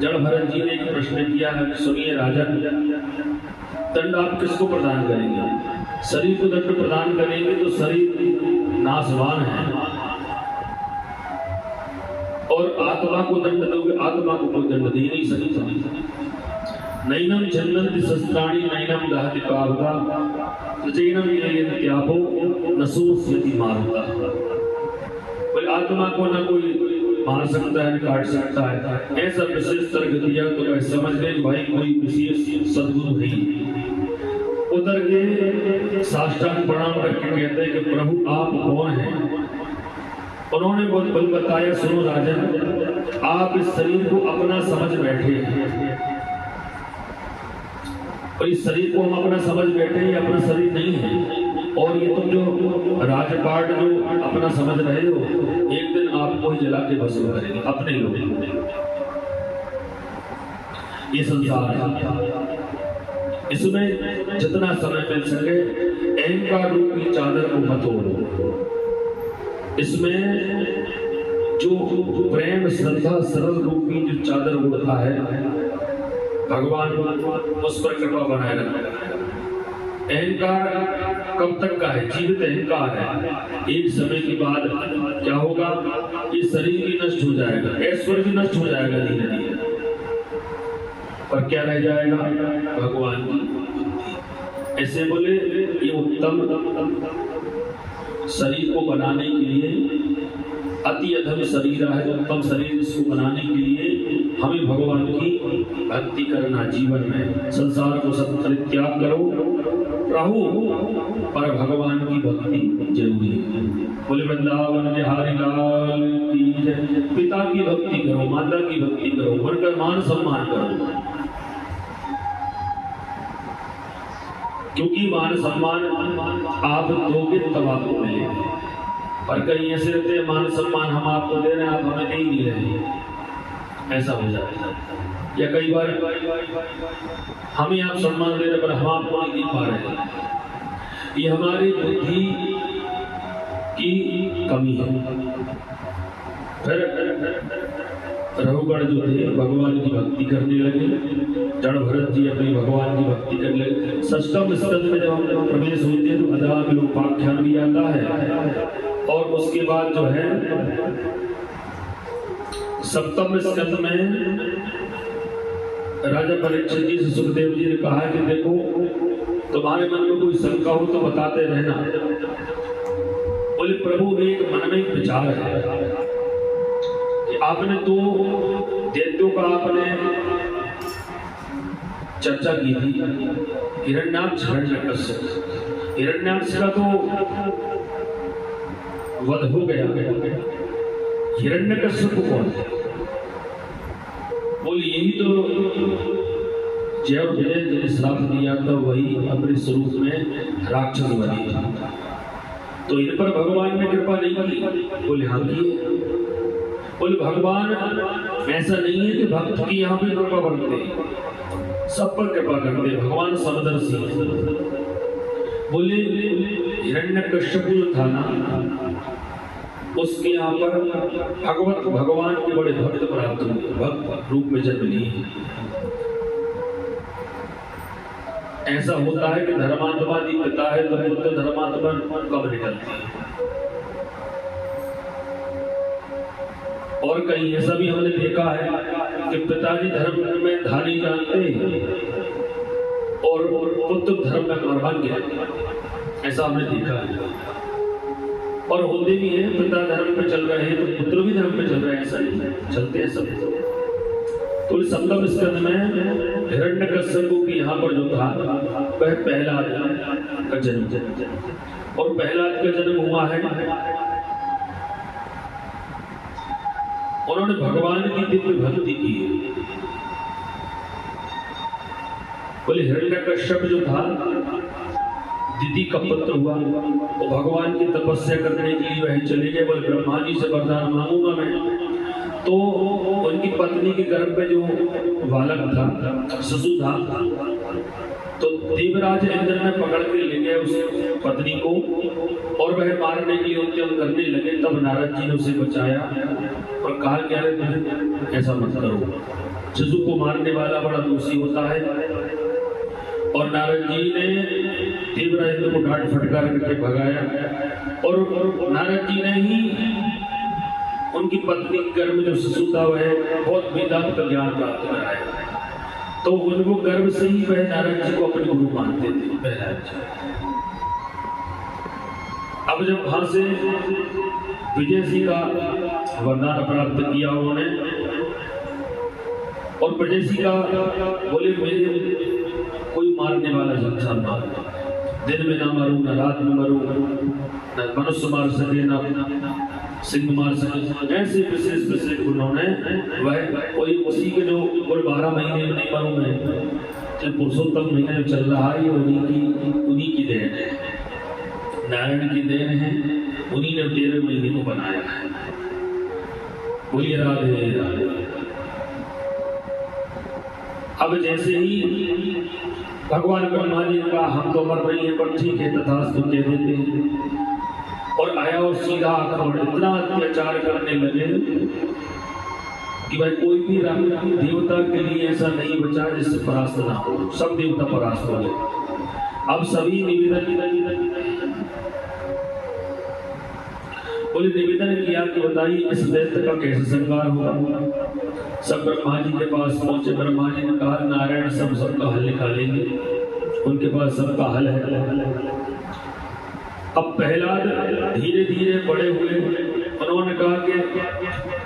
जड़ भरत जी ने एक प्रश्न किया है, सुनिए राजन, दंड आप किसको प्रदान करेंगे? शरीर को दंड प्रदान करेंगे तो शरीर नाशवान है, और आत्मा को दंड दोगे, आत्मा को कोई दंड दे नहीं सकता। नैनम छन्नन्ति शस्त्राणि नैनम दहति पावका तचैनम ययति त्यापो नसोस्यति मारुता। बोले आत्मा को न कोई मार सकता है, न काट सकता है। ऐसा विशेष तर्क दिया तो वह समझ गए भाई कोई विशेष सद्गुरु नहीं। उतर के साष्टांग प्रणाम करके कहते हैं कि प्रभु आप कौन हैं? उन्होंने बल बताया, सुनो राजन, आप इस शरीर को अपना समझ बैठे हैं, और इस शरीर को हम अपना समझ बैठे, ये अपना शरीर नहीं है। और ये तुम जो राजपाट जो अपना समझ रहे हो, एक दिन आपको ही जला के भस्म करेंगे अपने लोग। ये संसार है, इसमें जितना समय मिल सके अहंकार रूपी चादर को मत ओढ़ो। इसमें जो प्रेम श्रद्धा सरल रूपी जो चादर उड़ता है, भगवान उस पर कृपा बनाए रखा। अहंकार कब तक का है? जीवित अहंकार है। एक समय के बाद क्या होगा? ये शरीर भी नष्ट हो जाएगा, ऐश्वर्य भी नष्ट हो जाएगा धीरे धीरे, पर क्या रह जाएगा? भगवान की। ऐसे बोले ये उत्तम शरीर को बनाने के लिए, अति अधम शरीर है, उत्तम शरीर इसको बनाने के लिए हमें भगवान की भक्ति करना। जीवन में संसार को सब परित्याग करो, राहु पर भगवान की भक्ति जरूरी है। बोले वृंदावन बिहारी लाल की जय। पिता की भक्ति करो, माता की भक्ति करो, उनका मान सम्मान करो, क्योंकि मान सम्मान आप दोगे तब आपको मिलेगा। पर कहीं ऐसे रहते हैं, मान सम्मान हम आपको दे रहे हैं, आप हमें नहीं दे रहे, ऐसा हो जाता है। या कई बार हमें आप सम्मान दे रहे पर हम आपको नहीं दे पा रहे। ये हमारी बुद्धि की कमी है। फिर रघुगण जो थे भगवान की भक्ति करने लगे, जड़ भरत जी अपनी भगवान की भक्ति करने लगे। षष्ठम स्कंद में जब हम प्रवेश होते हैं तो अदाविलोपाख्यान भी आता है, और उसके बाद जो है सप्तम स्कंद में राजा परीक्षित जी से सुखदेव जी ने कहा कि देखो तुम्हारे मन में कोई शंका हो तो बताते रहना। बोले प्रभु एक मन में एक विचार है कि आपने तो दैत्यों का आपने चर्चा की थी, हिरण्याक्ष हिरण्यकश्यप। हिरण्याक्ष का तो वध हो गया, हिरण्यकश्यप कौन है? बोले यही तो जय और विजय जिन्हें श्राप दिया था वही अपने स्वरूप में राक्षस बनी था। तो इन पर भगवान ने कृपा नहीं की? बोले हाँ की। बोले भगवान ऐसा नहीं है कि भक्त की यहाँ भी कृपा करते, सब पर कृपा करते, भगवान समदर्शी। बोले हिरण्यकश्यप जो था ना, उसके यहाँ पर भगवान के बड़े भक्त प्राप्त हुए, भक्त रूप में जन्म लिए। ऐसा होता है कि धर्मात्मा यदि पिता है तो पुत्र धर्मात्मा कब निकलती है। और कहीं ऐसा भी हमने देखा है कि पिताजी धर्म में धानी जानते और पुत्र धर्म में कुर्बान गिरते, ऐसा हमने देखा है। और होते भी हैं, पिता धर्म पे चल रहे हैं तो पुत्र भी धर्म पे चल रहे हैं, ऐसा नहीं चलते हैं सब। तो सप्तम स्कंद में हिरण्यकश्यप की यहाँ पर जो था वह प्रहलाद का जन्म, और प्रहलाद का जन्म हुआ है, उन्होंने भगवान की दिव्य भक्ति की। बोले हिरण्यकश्यप जो था दीदी का पुत्र हुआ, वो भगवान की तपस्या करने के लिए वहीं चले गए। बोले ब्रह्मा जी से वरदान मांगूंगा मैं। तो उनकी पत्नी के गर्भ में जो बालक था, शिशु था, तो देवराज इंद्र ने पकड़ के ले गए उस पत्नी को और वह मारने के लिए उद्यम करने लगे। तब नारद जी ने उसे बचाया और कहा क्या है, ऐसा मत करो, शिशु को मारने वाला बड़ा दोषी होता है। और नारद जी ने देवराज इंद्र को डांट फटकार करके भगाया, और नारद जी ने ही उनकी पत्नी के गर्भ में जो शिशु था वह बहुत वेदांत का ज्ञान प्राप्त कराया। तो उनको गर्भ से ही वह नारद जी को अपने गुरु मानते थे प्रहलाद जी। अब जब वहां से विजय जी का वरदान प्राप्त किया उन्होंने, और विजय जी का बोले मेरे कोई मारने वाला संसार मार, दिन में ना मरूं ना रात में मरूं, न मनुष्य मार सके ना सिंह मार सके, ऐसे विशेष उन्होंने वह कोई उसी के जो 12 महीने में नहीं मरूं मैं, जो पुरुषोत्तम महीने चल रहा है, उन्हीं की देन है, नारायण की देन है, उन्हीं ने 13 महीने को बनाया है। बोलिए राधे राधे। अब जैसे ही भगवान ब्रह्मा जी ने कहा हम तो मर रही हैं, पर ठीक है तथास्तु कह देते हैं, और आया और सीधा आकर इतना अत्याचार करने लगे कि भाई कोई भी देवता के लिए ऐसा नहीं बचा जिससे परास्त ना हो, सब देवता परास्त हो गए। अब सभी निवेदन किया कि बताइए इस दैत्य का कैसे संहार होगा। सब ब्रह्मा जी के पास पहुंचे। ब्रह्मा जी ने कहा नारायण सबका हल निकालेंगे, उनके पास सबका हल है। अब प्रहलाद धीरे धीरे बड़े हुए, उन्होंने कहा कि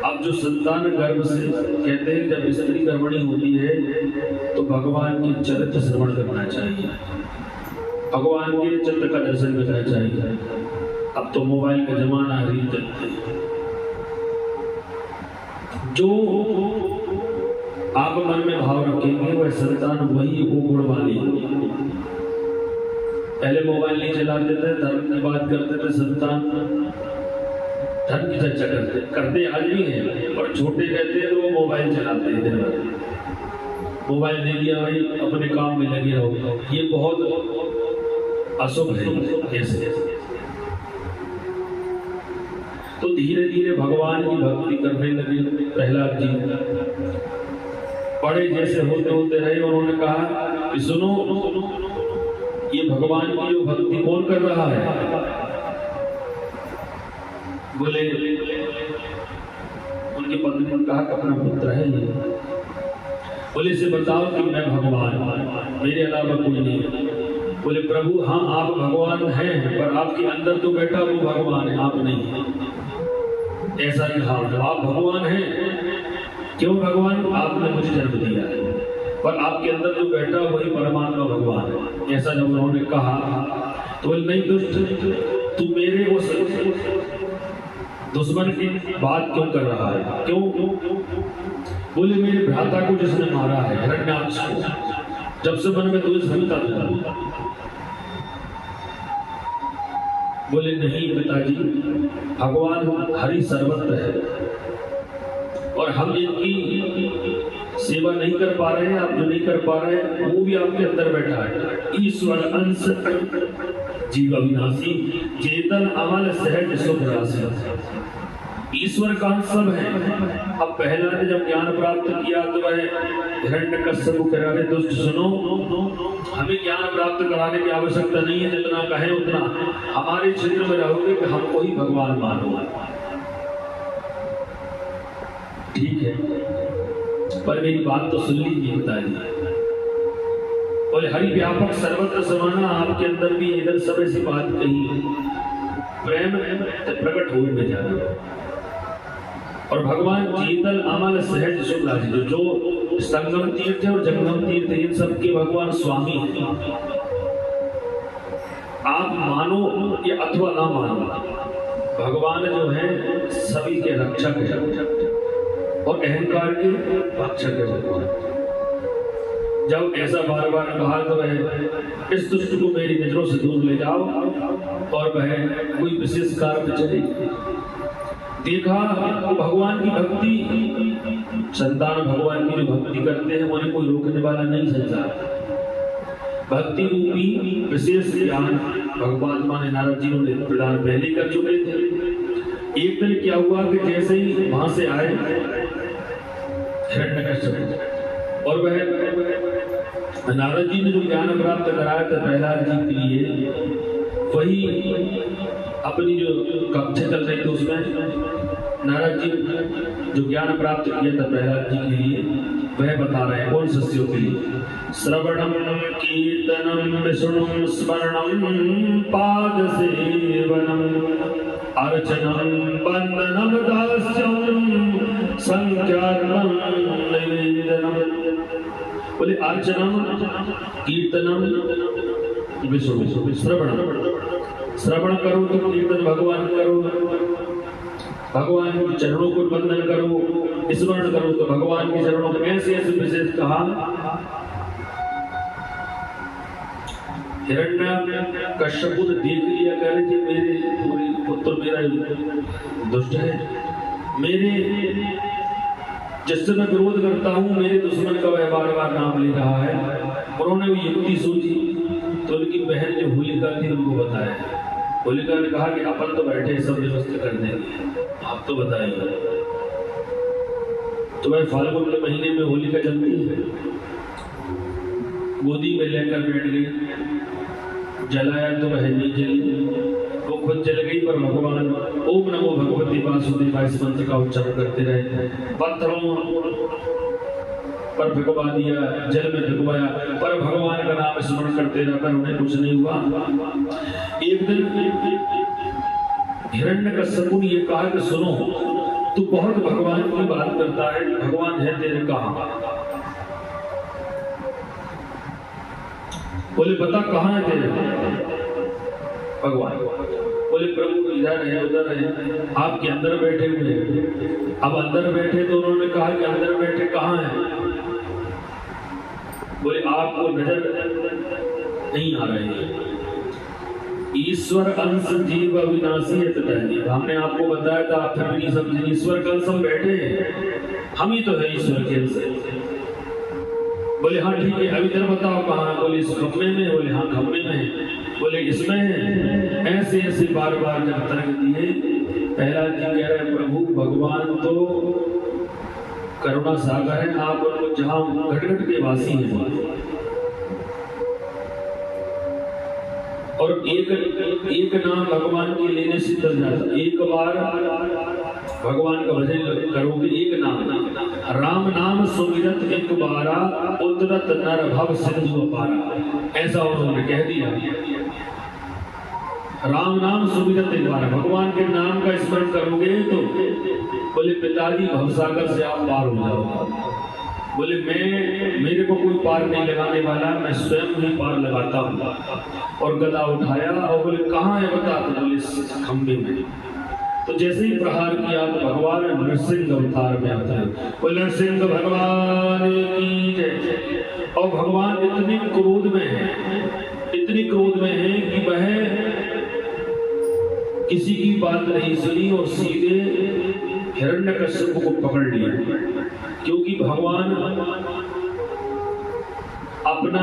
अब जो संतान गर्भ से कहते हैं जब स्त्री गर्भणी होती है तो भगवान के चरित्र श्रवण करना चाहिए, भगवान के चित्र का दर्शन करना चाहिए। अब तो मोबाइल का जमाना है, जो आप मन में भाव रखेंगे वह संतान वही वो गुण वाली। पहले मोबाइल नहीं चलाते थे, धर्म की बात करते थे, संतान धर्म की चर्चा करते आज भी हैं, और छोटे रहते हैं तो वो मोबाइल चलाते हैं दिन भर। मोबाइल दे दिया भाई अपने काम में लगे रहो, ये बहुत अशुभ है। कैसे? तो धीरे धीरे भगवान की भक्ति करने लगे प्रहलाद जी। बड़े जैसे होते होते रहे, उन्होंने कहा कि सुनो ये भगवान की जो भक्ति कौन कर रहा है? बोले उनके पत्नी ने कहा कि अपना पुत्र है ये। बोले से बताओ कि मैं भगवान, मेरे अलावा कोई नहीं। बोले प्रभु हाँ आप भगवान हैं, पर आपके अंदर तो बैठा वो भगवान है, आप नहीं। ऐसा ही हाँ आप भगवान हैं। क्यों भगवान? आपने मुझे जन्म दिया है, पर आपके अंदर जो बैठा वही परमात्मा भगवान है। ऐसा जब उन्होंने कहा तो बोले नहीं दुष्ट, तू मेरे वो दुश्मन की बात क्यों कर रहा है? क्यों? बोले मेरे भ्राता को जिसने मारा है, हिरण्याक्ष को, जब से मन में तुझे समझता था। बोले नहीं पिताजी, भगवान हरि सर्वत्र है और हम इनकी सेवा नहीं कर पा रहे हैं। आप जो नहीं कर पा रहे हैं वो भी आपके अंदर बैठा है। ईश्वर अंश जीव अविनाशी, चेतन अमल सहज सुख राशि। ईश्वर का अंश सब है। अब पहला ने जब ज्ञान प्राप्त किया तो वह हिरण्यकश्यप को कह रहे दुष्ट सुनो, हमें ज्ञान प्राप्त कराने की आवश्यकता नहीं है, जितना कहें उतना हमारे क्षेत्र में रहोगे कि हमको ही भगवान मानो। ठीक है, पर मेरी बात तो सुन लीजिए पिताजी। बोले हरि व्यापक सर्वत्र समाना, आपके अंदर भी इधर सब ऐसी बात कही, प्रेम प्रकट हो में जाना। और भगवान शीतल अमल सहज शुक्ला जी जो संगम तीर्थ और जंगम तीर्थ इन सबके भगवान स्वामी हैं। आप मानो या अथवा ना मानो, भगवान जो है सभी के रक्षक है और अहंकार के रक्षक है भगवान। जब ऐसा बार बार कहा तो वह इस दुष्ट को मेरी नजरों से दूर ले जाओ और वह कोई विशेष कार्य में चलेगी। देखा तो भगवान की भक्ति, संतान भगवान की जो भक्ति करते हैं उन्हें कोई रोकने वाला नहीं संसार। भक्ति रूपी विशेष ज्ञान भगवान माने नारद जी ने प्रदान पहले कर चुके थे। एक दिन क्या हुआ कि जैसे ही वहां से आए हिरण्यकश्यप और वह नारद जी ने जो ज्ञान प्राप्त कराया था प्रहलाद जी के लिए, वही अपनी जो कक्षा चल रही थी उसमें नारद जी जो ज्ञान प्राप्त किया था प्रहलाद जी के लिए वह बता रहे हैं। कौन सस्यों के लिए? श्रवणम कीर्तनम विष्णुम स्मरणम पाद सेवनम अर्चनम वंदनम दास्यम संख्यार्पणम निवेदनम। बोले अर्चनम कीर्तनम विष्णु, श्रवण करो तो कीर्तन भगवान करो, भगवान के चरणों को वंदन करो, स्मरण करो तो भगवान के चरणों को ऐसे ऐसे विशेष कहा। हिरण्यकश्यप ने देख लिया, कह रहे थे मेरे पुत्र मेरा दुष्ट है, मेरे जिससे मैं विरोध करता हूँ मेरे दुश्मन का वह बार बार नाम ले रहा है। उन्होंने वो युक्ति सोची तो उनकी बहन जो होलिका थी उनको बताया। होलिका ने कहा कि अपन तो बैठे सब व्यवस्था कर देंगे, आप तो बताइए। तो वह फाल्गुन के महीने में होलिका जलती है, गोदी में लेकर बैठ गई, जलाया तो वह नहीं जली, वो खुद जल गई पर भगवान ओम नमो भगवती वासुदेवाय इस मंत्र का उच्चारण करते रहे। पत्थरों पर भिगवा दिया, जल में भिगवाया, पर भगवान का नाम स्मरण करते रहकर उन्हें कुछ नहीं हुआ। एक दिन हिरण्यकश्यप ने ये कहा कि सुनो, तू बहुत भगवान की बात करता है, भगवान है तेरे कहाँ? बोले बता कहाँ है तेरे भगवान? बोले प्रभु इधर है उधर है, आपके अंदर बैठे हुए हैं। अब अंदर बैठे तो उन्होंने कहा कि अंदर बैठे कहाँ है? बोले आपको नजर नहीं आ रहे हैं। ईश्वर अंश जीव अविनाशी है पिताजी, हमने आपको बताया था, आप फिर भी नहीं समझे। ईश्वर का अंश हम बैठे हैं, हम ही तो है ईश्वर के अंश। बोले हाँ ठीक है, अभी इधर बताओ कहाँ है? बोले इस खम्भे में। बोले हाँ खम्भे में है। बोले इसमें है। ऐसे ऐसे बार बार जब तर्क दिए, पहला जी कह रहे हैं प्रभु भगवान तो करुणा सागर है, आप उनको जहाँ घट घट के वासी हैं। और एक नाम भगवान के लेने से चल जाता। एक बार भगवान का भजन करोगे, एक नाम राम नाम सुमिरत एक बारा उतरत नर भव सिंधु अपारा, ऐसा उन्होंने कह दिया। राम नाम सुमिरत एक बार, भगवान के नाम का स्मरण करोगे तो बोले पिताजी भवसागर से आप पार हो जाओगे। बोले मेरे को कोई पार नहीं लगाने वाला, मैं स्वयं ही पार लगाता हूँ। और गदा उठाया और बोले कहाँ है बता? तो बोले इस खंभे में। तो जैसे ही प्रहार किया तो भगवान नरसिंह अवतार में आता है। बोले नरसिंह भगवान की जय। और भगवान इतने क्रोध में है, इतनी क्रोध में है कि वह किसी की बात नहीं सुनी और सीधे हिरण्यकश्यप को पकड़ लिया। क्योंकि भगवान अपना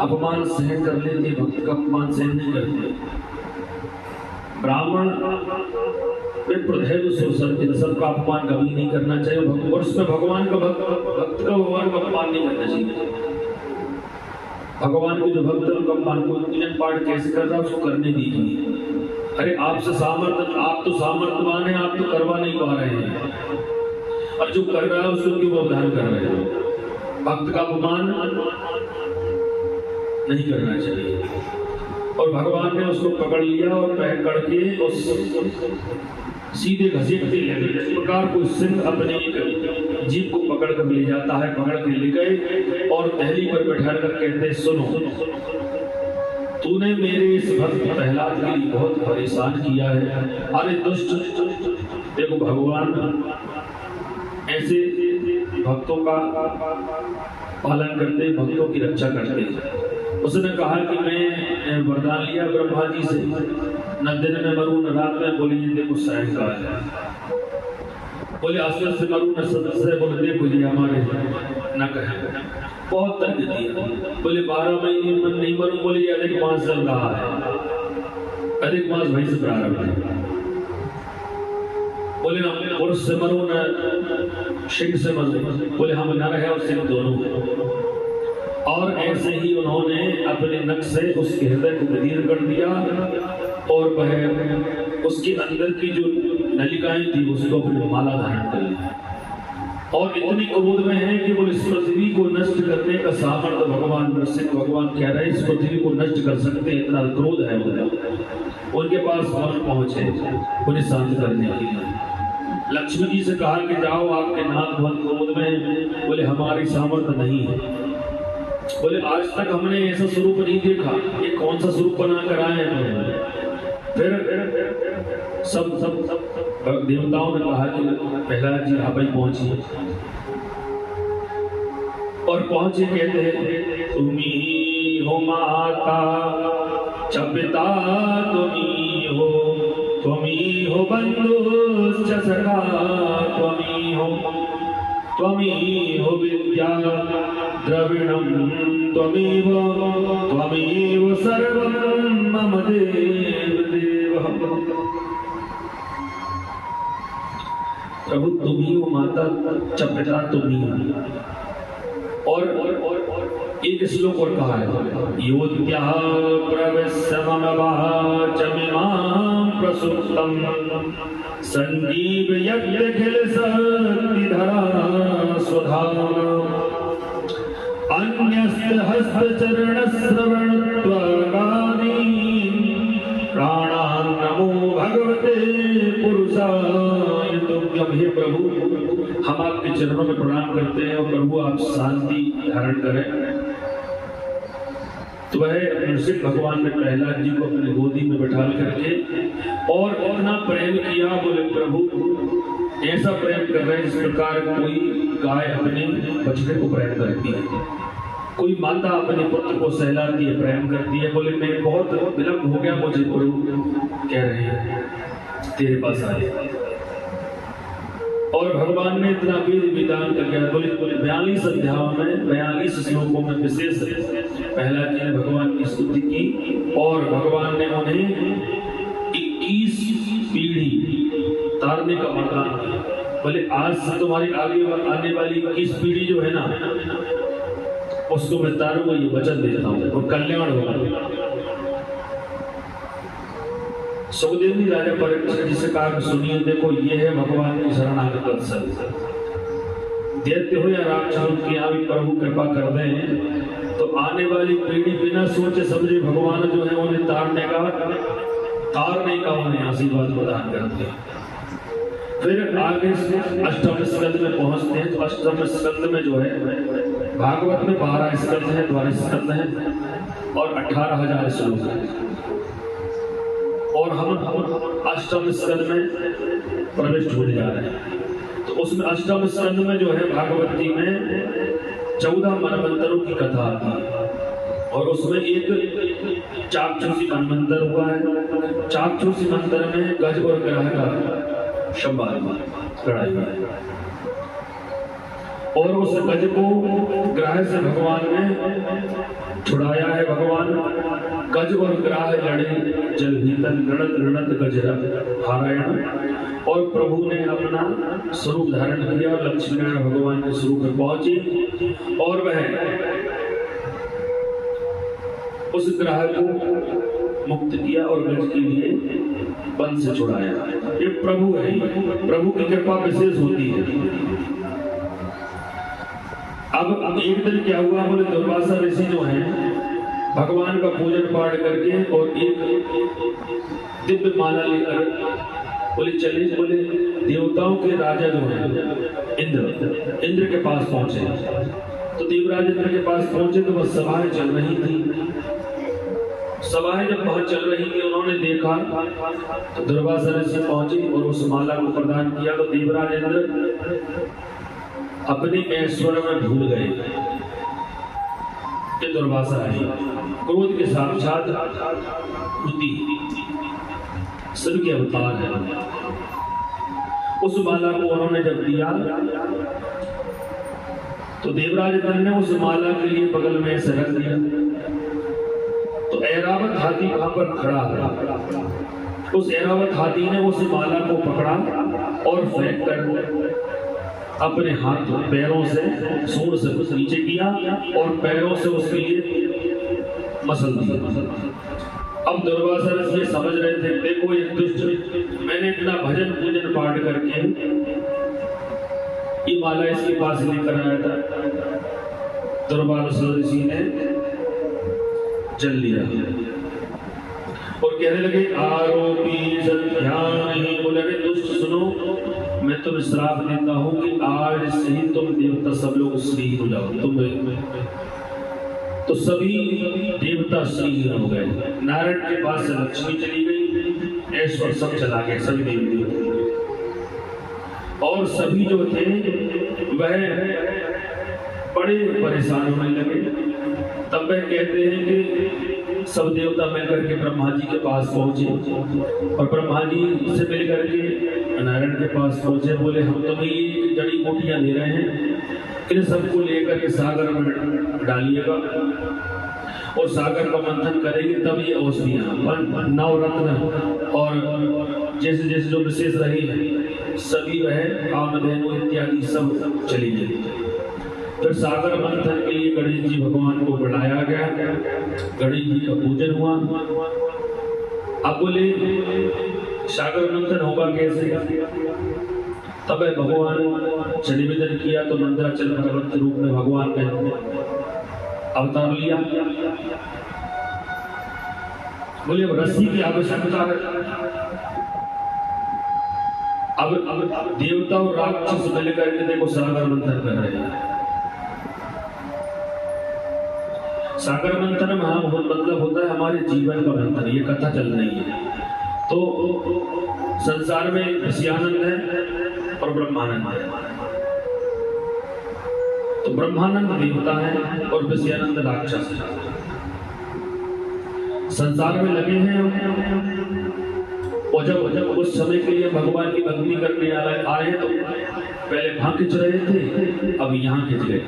अपमान सहन कर लेते, भक्त का अपमान सहन नहीं करते। ब्राह्मण में प्रधेय सुसर्जित, सबका अपमान कभी नहीं करना चाहिए और उसमें भगवान का भक्त का भगवान का अपमान नहीं करना चाहिए। भगवान के जो भक्त है उनका अपमान, कोई पूजन पाठ कैसे कर रहा है उसको करने दीजिए। अरे आपसे सामर्थ्य, आप तो सामर्थ्यवान है, आप तो करवा नहीं पा रहे हैं, और जो कर रहा है उसको क्यों व्यवधान कर रहे हो। भक्त का अपमान नहीं करना चाहिए। और भगवान ने उसको पकड़ लिया और पकड़ के उस सीधे घसीटते लगे। इस प्रकार कोई सिंह अपने जीप को पकड़ कर ले जाता है, पकड़ के ले गए और दहली पर बैठा कर कहते, सुनो, तूने मेरे इस भक्त प्रहलाद के लिए बहुत परेशान किया है। अरे दुष्ट, देखो भगवान ऐसे भक्तों का पालन करते, भक्तों की रक्षा करते। उसने कहा कि मैं वरदान लिया ब्रह्मा जी से, न दिन में मरूं न रात में। बोली देखो सायंकाल है। बोले आसपास से मरूं न सदस्य। बोले देखो जी हमारे न कहे, बहुत तर्क दिया। बोले 12 महीने में नहीं मरूं। बोले अधिक मास चल रहा है, अधिक मास वहीं से प्रारंभ है। बोले ना पुरुष से मरूं न सिंह से मरूं। बोले हम नर है और सिंह दोनों। और ऐसे ही उन्होंने अपने नख से उसके हृदय को बधिर कर दिया और वह उसके अंदर की जो नलिकाएं थी उसको अपनी माला धारण कर लिया। और इतनी क्रोध में है कि वो इस पृथ्वी को नष्ट करने का सामर्थ्य भगवान नरसिंह भगवान कह रहे हैं, इस पृथ्वी को नष्ट कर सकते हैं, इतना क्रोध है उनके पास। पहुंचे उन्हें शांत करने के लिए। लक्ष्मी जी से कहा कि जाओ, आपके नाथ बहुत क्रोध में। बोले हमारी सामर्थ्य नहीं है। बोले आज तक हमने ऐसा स्वरूप नहीं देखा, ये कौन सा स्वरूप बना कर आए हैं। फिर सब देवताओं ने कहा कि प्रहलाद जी आप ही पहुंचिए। और पहुंचे, कहते हैं तुम्ही हो माता च पिता, तुम्ही हो बंधु च सखा, तुम्ही हो विद्या द्रविणम, त्वमेव सर्वं मम देव देव। प्रभु तुम ही हो, माता च पिता तुम ही हो। और एक श्लोक और कहा है, योद्या प्रवेशमम वाचमिमां प्रसुप्तम, संजीव यज्ञखिल शक्तिधरा स्वधाम, अन्यस्य हस्तचरण श्रवणत्वगादि, प्राणान् नमो भगवते पुरुषाय तुभ्यं। हे प्रभु, हम आपके चरणों में प्रणाम करते हैं और प्रभु आप शांति धारण करें। तो वह नरसिंह भगवान ने प्रहलाद जी को अपनी गोदी में बैठा करके और इतना प्रेम किया। बोले प्रभु ऐसा प्रेम कर रहे हैं जिस प्रकार कोई गाय अपने बछड़े को प्रेम करती है, कोई माता अपने पुत्र को सहलाती है, प्रेम करती है। बोले मैं बहुत विलंब हो गया, मुझे प्रभु कह रहे हैं तेरे पास आए। और भगवान ने इतना विधान कर गया। बोले 42 अध्यायों में 42 श्लोकों में विशेष प्रहलाद जी ने भगवान की स्तुति की और भगवान ने उन्हें 21 पीढ़ी तारने का वरदान दिया। बोले आज से तुम्हारी आगे आने वाली 21 पीढ़ी जो है ना, उसको मैं तारूंगा, ये वचन देता हूँ, और कल्याण होगा। सुखदेव जी राजा परीक्षित जी से कहा सुनिए, देखो ये है भगवान की शरणागत वत्सल, दैत्य हो या राक्षस की यहाँ भी प्रभु कृपा कर दें तो आने वाली पीढ़ी बिना सोचे समझे भगवान जो है उन्हें तारने का उन्हें आशीर्वाद प्रदान करते हैं। फिर आगे अष्टम स्कंद में पहुंचते हैं। तो अष्टम स्कंद में जो है भागवत में 12 स्कंद है, 12 स्कंद है और 18,000 श्लोक है। और हम अष्टम स्कंद में प्रविष्ट होने जा रहे हैं। तो उसमें अष्टम स्कंद में जो है भागवत जी में 14 मनवंतरों की कथा आती है और उसमें एक चाक्षुषी मनवंतर हुआ है। चाक्षुषी मंत्र में गज और ग्रह का संवाद कढ़ाई है। और उस गज को ग्राह से भगवान ने छुड़ाया है। भगवान गज और ग्राह लड़े जल भीतर लड़त लड़त गजरा हारायण। और प्रभु ने अपना स्वरूप धारण किया और लक्ष्मी नारायण भगवान के स्वरूप में पहुंचे और वह उस ग्राह को मुक्त किया और गज के लिए बंद से छुड़ाया। ये प्रभु है, प्रभु की कृपा विशेष होती है। अब एक दिन क्या हुआ, बोले दुर्वासा ऋषि जो हैं भगवान का पूजन पाठ करके और एक दिव्य माला लेकर बोले चले, बोले देवताओं के राजा जो हैं इंद्र के पास पहुंचे। तो देवराज इंद्र के पास पहुंचे तो वह सभाएं चल रही थी। सभाएं जब वहां चल रही थी उन्होंने देखा तो दुर्वासा ऋषि पहुंचे और उस माला को प्रदान किया। तो देवराज इंद्र अपने ऐश्वर्य में भूल गए कि दुर्वासा है, क्रोध के साक्षात बुद्धि सबके अवतार है। उस माला को उन्होंने जब दिया तो देवराज इंद्र ने उस माला के लिए बगल में से रख दिया। तो ऐरावत हाथी वहां पर खड़ा था। उस ऐरावत हाथी ने उस माला को पकड़ा और फेंक कर अपने हाथ पैरों से सूंड से कुछ नीचे किया और पैरों से उसके लिए मसल दिया। अब दुर्वासा ऋषि समझ रहे थे, देखो ये दुष्ट, मैंने इतना भजन पूजन पाठ करके ये माला इसके पास लेकर आया था। दुर्वासा ऋषि ने जल लिया और कहने लगे आरोपी सत्यान। बोले अरे दुष्ट सुनो, मैं तुम्हें श्राप देता हूं कि आज से ही तुम देवता सब लोग श्री हो जाओ। तो सभी देवता श्री हो गए। नारायण के पास से लक्ष्मी चली गई, ऐश्वर्य सब चला गया, सभी देवी और सभी जो थे वह बड़े परेशान होने लगे। तब वह कहते हैं कि सब देवता मिलकर के ब्रह्मा जी के पास पहुंचे और ब्रह्मा जी से मिलकर के नारायण के पास पहुंचे। बोले हम तुम्हें ये जड़ी बूटियां दे रहे हैं, इन सबको लेकर के सागर में डालिएगा और सागर का मंथन करेंगे तब ये औषधियां नवरत्न और जैसे जैसे जो विशेष रही सभी वह कामधेनु इत्यादि सब चली गई। फिर सागर मंथन के लिए गणेश जी भगवान को बुलाया गया, गणेश जी का पूजन हुआ। अब बोले सागर मंथन होगा कैसे, तब भगवान से निवेदन किया तो मंदराचल पर्वत रूप में भगवान ने अवतार लिया। बोले रस्सी की आवश्यकता है। अब देवता और राक्षस मिलकर के देखो सागर मंथन कर रहे हैं। सागर मंथन में मतलब होता है हमारे जीवन का मंथन, ये कथा चल रही है। तो संसार में विषयानंद है और ब्रह्मानंद है। तो ब्रह्मानंद देवता है और विषयानंद राक्षस है। संसार में लगे हैं और जब उस समय के लिए भगवान की भक्ति करने आए तो पहले वहां खिंच रहे थे, अब यहाँ खिंच गए।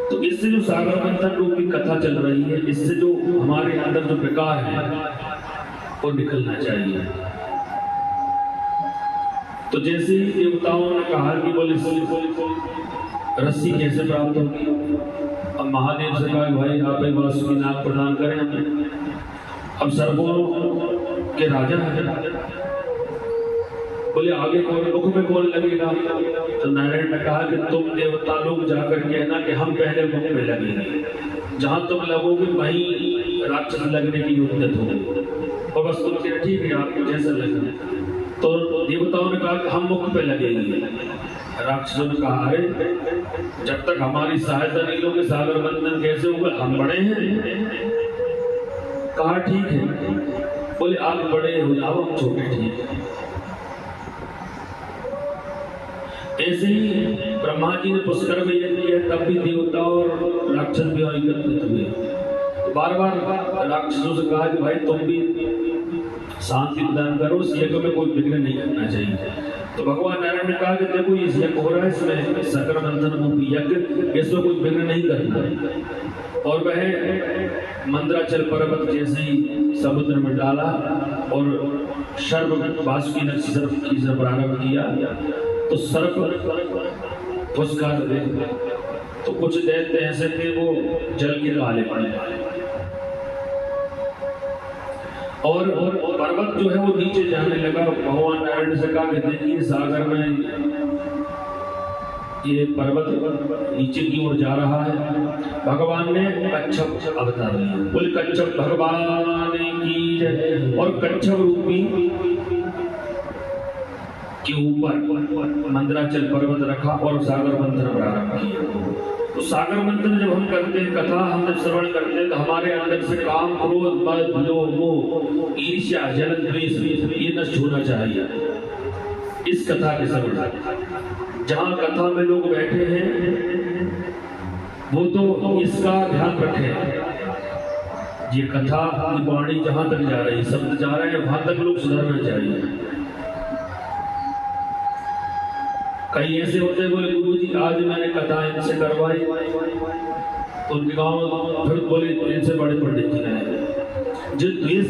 तो इससे जो सागर मंथन रूप की कथा चल रही है, इससे जो हमारे अंदर जो विकार है वो निकलना चाहिए। तो जैसे ही देवताओं ने कहा कि बोले रस्सी कैसे प्राप्त होगी, अब महादेव से कहा भाई आप ही वासुकी नाग प्रदान करें हमें। अब सर्पों के राजा है, बोले आगे कौन मुख में कौन लगेगा। तो नारायण ने कहा कि तुम देवता लोग जाकर कहना कि हम पहले मुख में लगेंगे, जहां तुम लगोगे वहीं राक्षस लगने की उद्यत होगी। और बस तुम कह ठीक है आपको जैसा लगे। तो देवताओं ने कहा कि हम मुख पे लगेंगे। राक्षसों ने कहा अरे जब तक हमारी सहायता नहीं लोगे सागर मंथन कैसे होगा, हम बड़े हैं। कहा ठीक है, बोले आप बड़े हो जाओ हम छोटे ठीक है। ऐसे ही ब्रह्मा जी ने पुष्कर में यज्ञ किया, तब भी देवता और राक्षस भी एकत्रित हुए। तो बार बार राक्षसों से कहा कि भाई तुम भी शांति प्रदान करो, इस यज्ञ में कोई विघ्न नहीं करना चाहिए। तो भगवान नारायण ने कहा कि देखो ये यज्ञ हो रहा है, इसमें सागर मंथन रूपी यज्ञ, इसमें कोई विघ्न नहीं करना। और वह मंदराचल पर्वत जैसे ही समुद्र में डाला और सर्प वासुकी ने सर्प की जब प्रारंभ किया तो सर्प फुसकार दे, तो कुछ दैत्य ऐसे थे वो जल के काले पड़े और पर्वत जो है वो नीचे जाने लगा। भगवान नारायण से कहा कि देखिए सागर में ये पर्वत नीचे की ओर जा रहा है। भगवान ने कच्छप अवतार लिया, बोले कच्छप भगवान की जय। और कच्छप रूपी के ऊपर मंदराचल पर्वत रखा और सागर मंथन प्रारंभ किया। तो सागर मंथन जब हम करते हैं, कथा हम जब श्रवण करते हैं, तो हमारे अंदर से काम, क्रोध, मद, लोभ, मोह, ईर्ष्या, जलन, द्वेष ये नष्ट होना चाहिए इस कथा के श्रवण। जहाँ कथा में लोग बैठे हैं वो तो इसका ध्यान रखें, ये कथा की वाणी जहाँ तक जा रही है, शब्द जा रहे हैं, वहां तक लोग सुधरना चाहिए। कई ऐसे होते हैं बोले गुरुजी आज मैंने कथा इनसे करवाई, तो उनके गाँव फिर बोले इनसे बड़े पंडित जी हैं जो द्वेष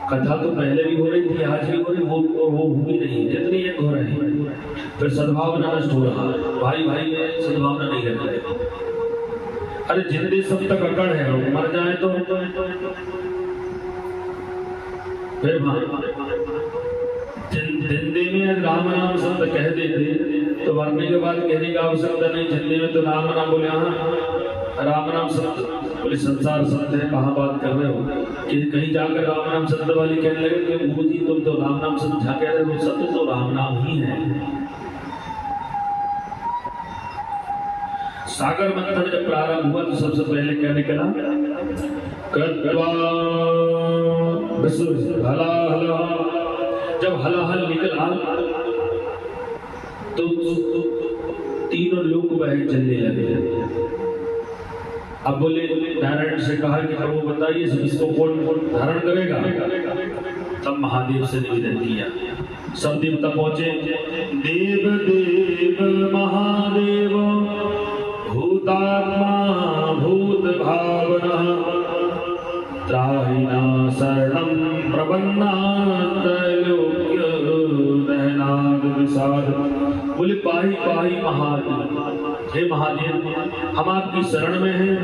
कथा तो पहले भी हो रही थी, आज भी हो रही, वो भी नहीं, जितनी एक हो रही है। फिर सद्भावना नष्ट हो रहा है, भाई भाई में सद्भावना नहीं रह रही। अरे जिंदगी सब तक अकड़ है, मर जाए तो फिर जिंदगी में राम नाम शब्द कह देते तो मरने के बाद कहने का आवश्यकता नहीं। जिंदगी में तो राम नाम बोले, हाँ राम नाम शब्द बोले संसार शब्द है, कहाँ बात कर रहे हो कि कहीं जाकर राम नाम शब्द वाली कहने लगे कि गुरु जी तुम तो राम नाम शब्द कह रहे हो, शब्द तो राम नाम ही है। सागर मंथन जब प्रारंभ हुआ तो सबसे पहले क्या निकला, जब हलाहल निकला तो तीनों लोग वह चलने लगे। अब बोले नारायण से कहा कि प्रभु बताइए इसको कौन धारण करेगा। तब महादेव से निवेदन किया, सब देवता पहुंचे। देव देव महादेव भूतात्मा भूत भावना त्राहिना शरणं प्रपन्नात् लोक्य दहनाद विषाद। बोले पाही पाही महादेव, हे महादेव हम आपकी शरण में हैं,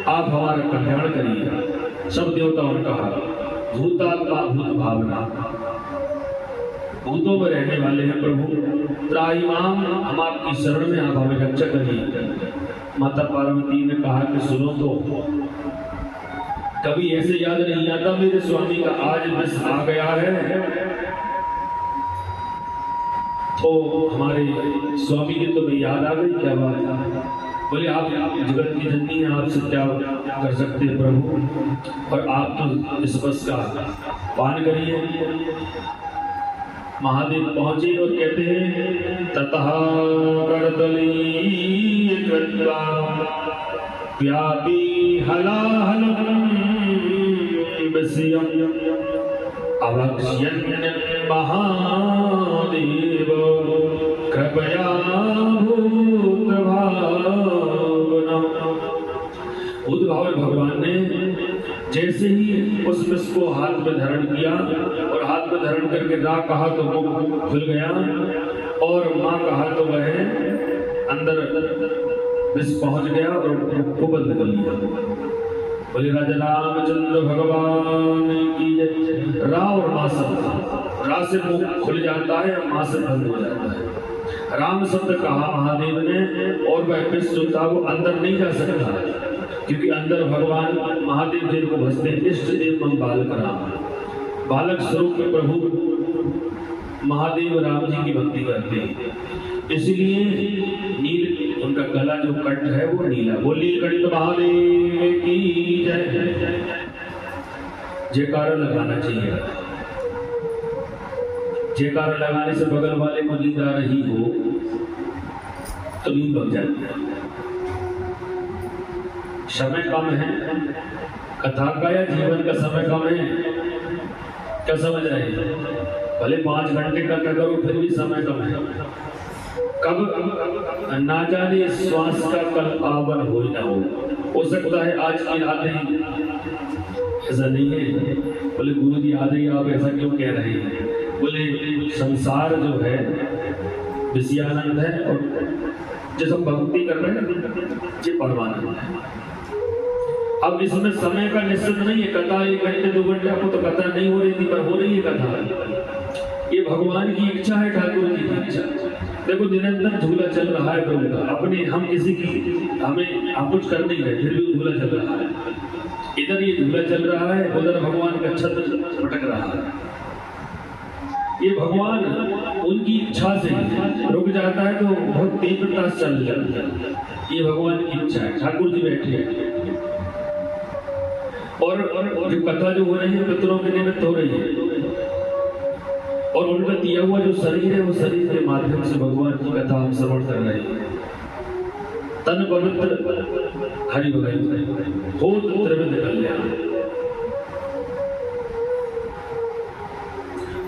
आप हमारा कल्याण करिए। सब देवताओं ने कहा भूतात्मा भूत भावना, भूतों में रहने वाले हैं प्रभु, त्राहिमाम हम आपकी शरण में, आप हमें रक्षा करिए। माता पार्वती ने कहा कि सुनो तो कभी ऐसे याद नहीं आता मेरे स्वामी का आज बस आ गया है, तो हमारे स्वामी की तो भी याद आ गई, क्या बात है। बोले आप जगत की जननी हैं, आपसे क्या कर सकते हैं प्रभु, और आप तो इस बस का पान करिए। महादेव पहुंचे और कहते हैं ततः करतली कृत्वा व्यापी हलाहलम विषयम् अवक्ष्यन् महादेव कृपया भूत भावना। भूत भाव भगवान ने जैसे ही उस विष को हाथ में धारण किया और हाथ में धारण करके रा कहा तो मुख खुल गया और माँ कहा तो वह अंदर विष पहुंच गया और को बंद कर लिया। बोले राजा रामचंद्र भगवान की जय। रा और माँ शब्द, रा से मुख खुल जाता है और माँ से बंद हो जाता है। राम शब्द कहा महादेव ने और वह विष जो था वो अंदर नहीं जा सकता, क्योंकि अंदर भगवान महादेव जिनको भजते इष्ट देव मम बालक राम, बालक स्वरूप में प्रभु महादेव राम जी की भक्ति करते हैं। इसलिए नील उनका गला जो कंठ है वो नीला, वो नीलकंठ महादेव की जय। जयकारा लगाना चाहिए, जयकारा लगाने से बगल वाले को नींद आ रही हो तो नींद लग जाती है। समय कम है, कथा का या जीवन का समय कम है, क्या समझ रहे हैं? भले 5 घंटे का करो फिर भी समय कम है। कब ना जाने श्वास का कल पावन हो ना हो सकता है आज की रात ही। ऐसा नहीं है। बोले गुरु जी आ जाइए, आप ऐसा क्यों कह रहे हैं? बोले संसार जो है विषयानंद है और जिस हम भक्ति कर रहे हैं ये परमानंद है। अब इसमें समय का निश्चित नहीं है। कथा 1 घंटे 2 घंटे, आपको तो कथा नहीं हो रही थी पर हो रही है कथा। ये भगवान की इच्छा है, ठाकुर जी की इच्छा। देखो निरंतर झूला चल रहा है प्रभु का। अपने हम किसी की हम कुछ कर नहीं रहे, फिर भी झूला चल रहा है। इधर ये झूला चल रहा है, उधर भगवान का छत्र भटक रहा है। ये भगवान उनकी इच्छा से रुक जाता है तो बहुत तीव्रता से चल जाता है। ये भगवान की इच्छा है। ठाकुर जी बैठे हैं और जो कथा जो हो रही है पितरों के निमित्त हो रही है और उनका दिया हुआ जो शरीर है वो शरीर के माध्यम से भगवान की कथा हम श्रवण कर रहे हैं। तन पवित्र हरि भगवान हो त्रिविध कल्याण।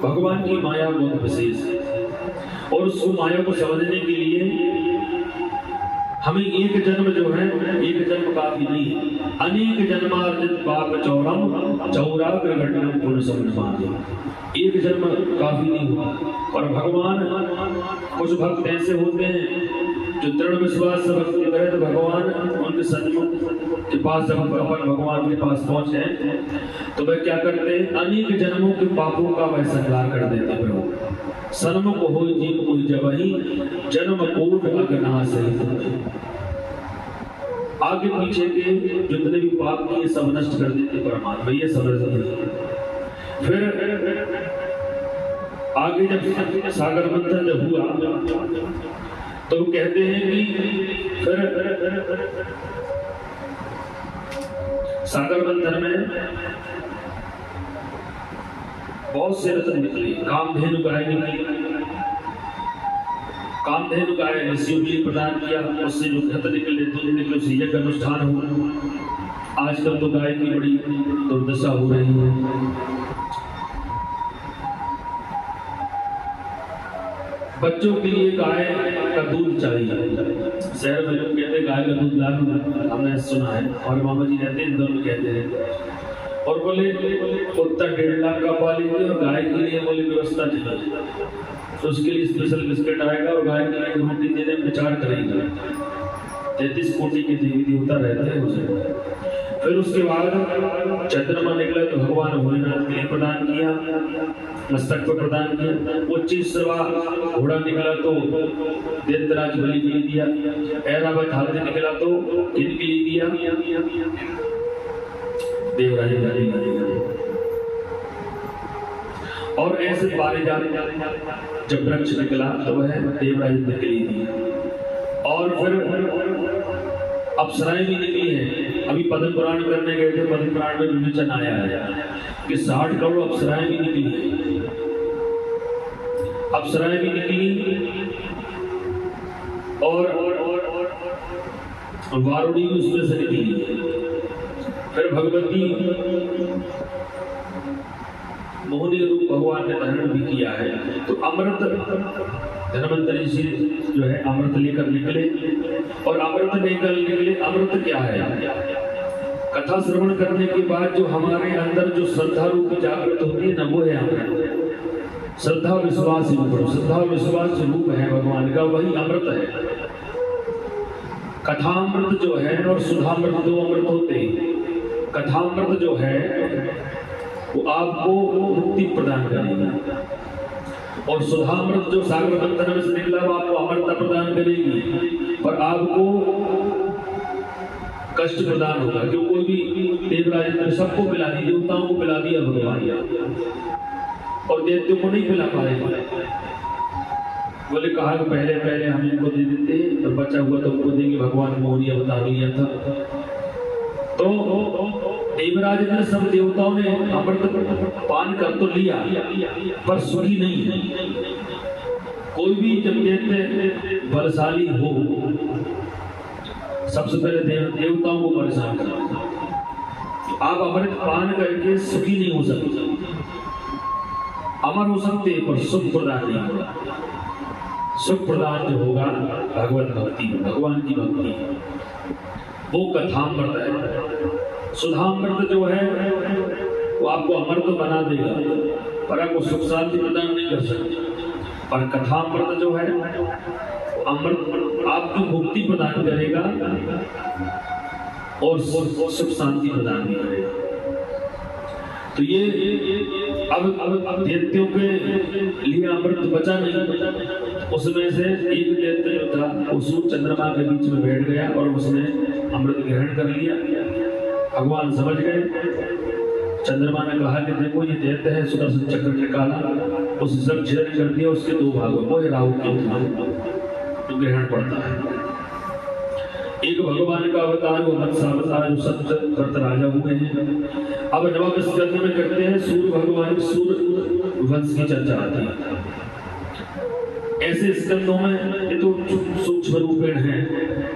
भगवान की माया बहुत विशेष है और उस माया को समझने के लिए हमें एक जन्म जो है, एक जन्म काफी नहीं है। अनेक जन्मार्जित पाप चौरम चौराग्र घटनम पुण्य समझ। एक जन्म काफी नहीं हुआ। और भगवान कुछ भक्त ऐसे होते हैं जो दृढ़ विश्वास से भक्ति करे तो भगवान उनके सन्मुख के पास जब अपन भगवान के पास पहुंचे तो वह क्या करते हैं? अनेक जन्मों के पापों का वह संहार कर देते हैं। प्रभु सन्मुख हो जीव कोई जबहि जन्म कोट अगना सहित। आगे पीछे के जितने भी पाप किए सब नष्ट कर देते परमात्मा, ये समझते। फिर आगे जब सागर मंथन जब हुआ तो कहते हैं कि फिर सागर मंथन में बहुत से रत्न निकले। कामधेनु गाय निकली। कामधेनु गाय ऋषियों के लिए प्रदान किया। उससे जो घृत निकले, दूध निकले, उससे यज्ञ अनुष्ठान हुआ। आजकल तो गाय की बड़ी दुर्दशा हो रही है। बच्चों के लिए गाय का दूध चाहिए। शहर में लोग कहते हैं गाय का दूध ला दो, हमने सुना है। और मामा जी रहते हैं इंदौर में, कहते हैं और बोले कुत्ता 1.5 लाख का पालेंगे और गाय के लिए बोले व्यवस्था नहीं, तो उसके लिए स्पेशल बिस्किट आएगा और गाय के लिए रोटी देने में विचार करेंगे। 33 कोटि के देवी देवता रहते हैं उसे। फिर उसके बाद चंद्रमा निकला तो भगवान भोलेनाथ के लिए प्रदान किया, मस्तक पर प्रदान किया। 25वां घोड़ा निकला तो देवराज बलि के लिए दिया। ऐरावत हाथी निकला तो इनके लिए दिया, देवराज बलि के लिए दिया। और ऐसे बारे जाने जब वृक्ष निकला तो वह देवराज के लिए दिया। और फिर अप्सराएं भी निकली है। अभी पद्म पुराण करने गए थे, पद्म पुराण में विवेचन आया है कि 60 करोड़ अप्सराएं भी निकली। अप्सराएं भी निकली और वारुणी भी उसमें से निकली। फिर भगवती मोहनी रूप भगवान ने धारण भी किया है। तो अमृत धन्वंतरी जी जो है अमृत लेकर निकले और अमृत लेकर निकले। अमृत क्या है? कथा श्रवण करने के बाद जो हमारे अंदर जो श्रद्धा रूप जागृत होती है ना, वो है अमृत। श्रद्धा विश्वास रूप, श्रद्धा विश्वास रूप है भगवान का, वही अमृत है। कथामृत जो है और सुधामृत 2 अमृत होते हैं। कथामृत जो है वो आपको मुक्ति प्रदान करेगी और सुधामृत जो सागर मंथन में से निकला वो आपको अमरता प्रदान करेगी और आपको कष्ट प्रदान होगा। जो कोई भी देवराज ने सबको पिला दिया, देवताओं को पिला दिया भगवान और दैत्यों को नहीं पिला पाएगा। बोले कहा कि पहले हम इनको दे देते तो बचा हुआ तो उनको देंगे। भगवान मोहनी अवतार लिया था तो देवराज ने सब देवताओं ने अमृत पान कर तो लिया पर सुखी नहीं है। कोई भी जब कहते बलशाली हो सबसे पहले देवताओं को परेशान करते। आप अमृत पान करके सुखी नहीं हो सकते। अमर हो सकते हैं पर सुख प्रदान नहीं होगा। सुख प्रदान जो होगा भगवत भक्ति, भगवान की भक्ति, वो कथामृत है। सुधामृत जो है वो आपको अमर तो बना देगा पर आपको सुख शांति प्रदान नहीं कर सकता। पर कथामृत जो है अमृत आपको मुक्ति प्रदान करेगा और सुख शांति प्रदान भी करेगा। तो ये अब दैत्यों के लिए अमृत बचा नहीं, उसमें से एक दैत्य जो था वो सूर्य चंद्रमा के बीच में बैठ गया और उसने अमृत ग्रहण कर लिया। भगवान समझ गए। चंद्रमा ने कहा कि देखो ये दैत्य है, सुदर्शन चक्र निकाला, उस सब छेदन कर दिया, उसके दो भागों वो राहु के तो ग्रहण पड़ता है। एक भगवान का अवतार वो मत्स्यावतार जो सप्त व्रत राजा हुए हैं। अब नवम स्कंद में करते हैं सूर्य भगवान सूर्य वंश की चर्चा आती है। ऐसे स्कंदों में ये तो सूक्ष्म रूपेण है,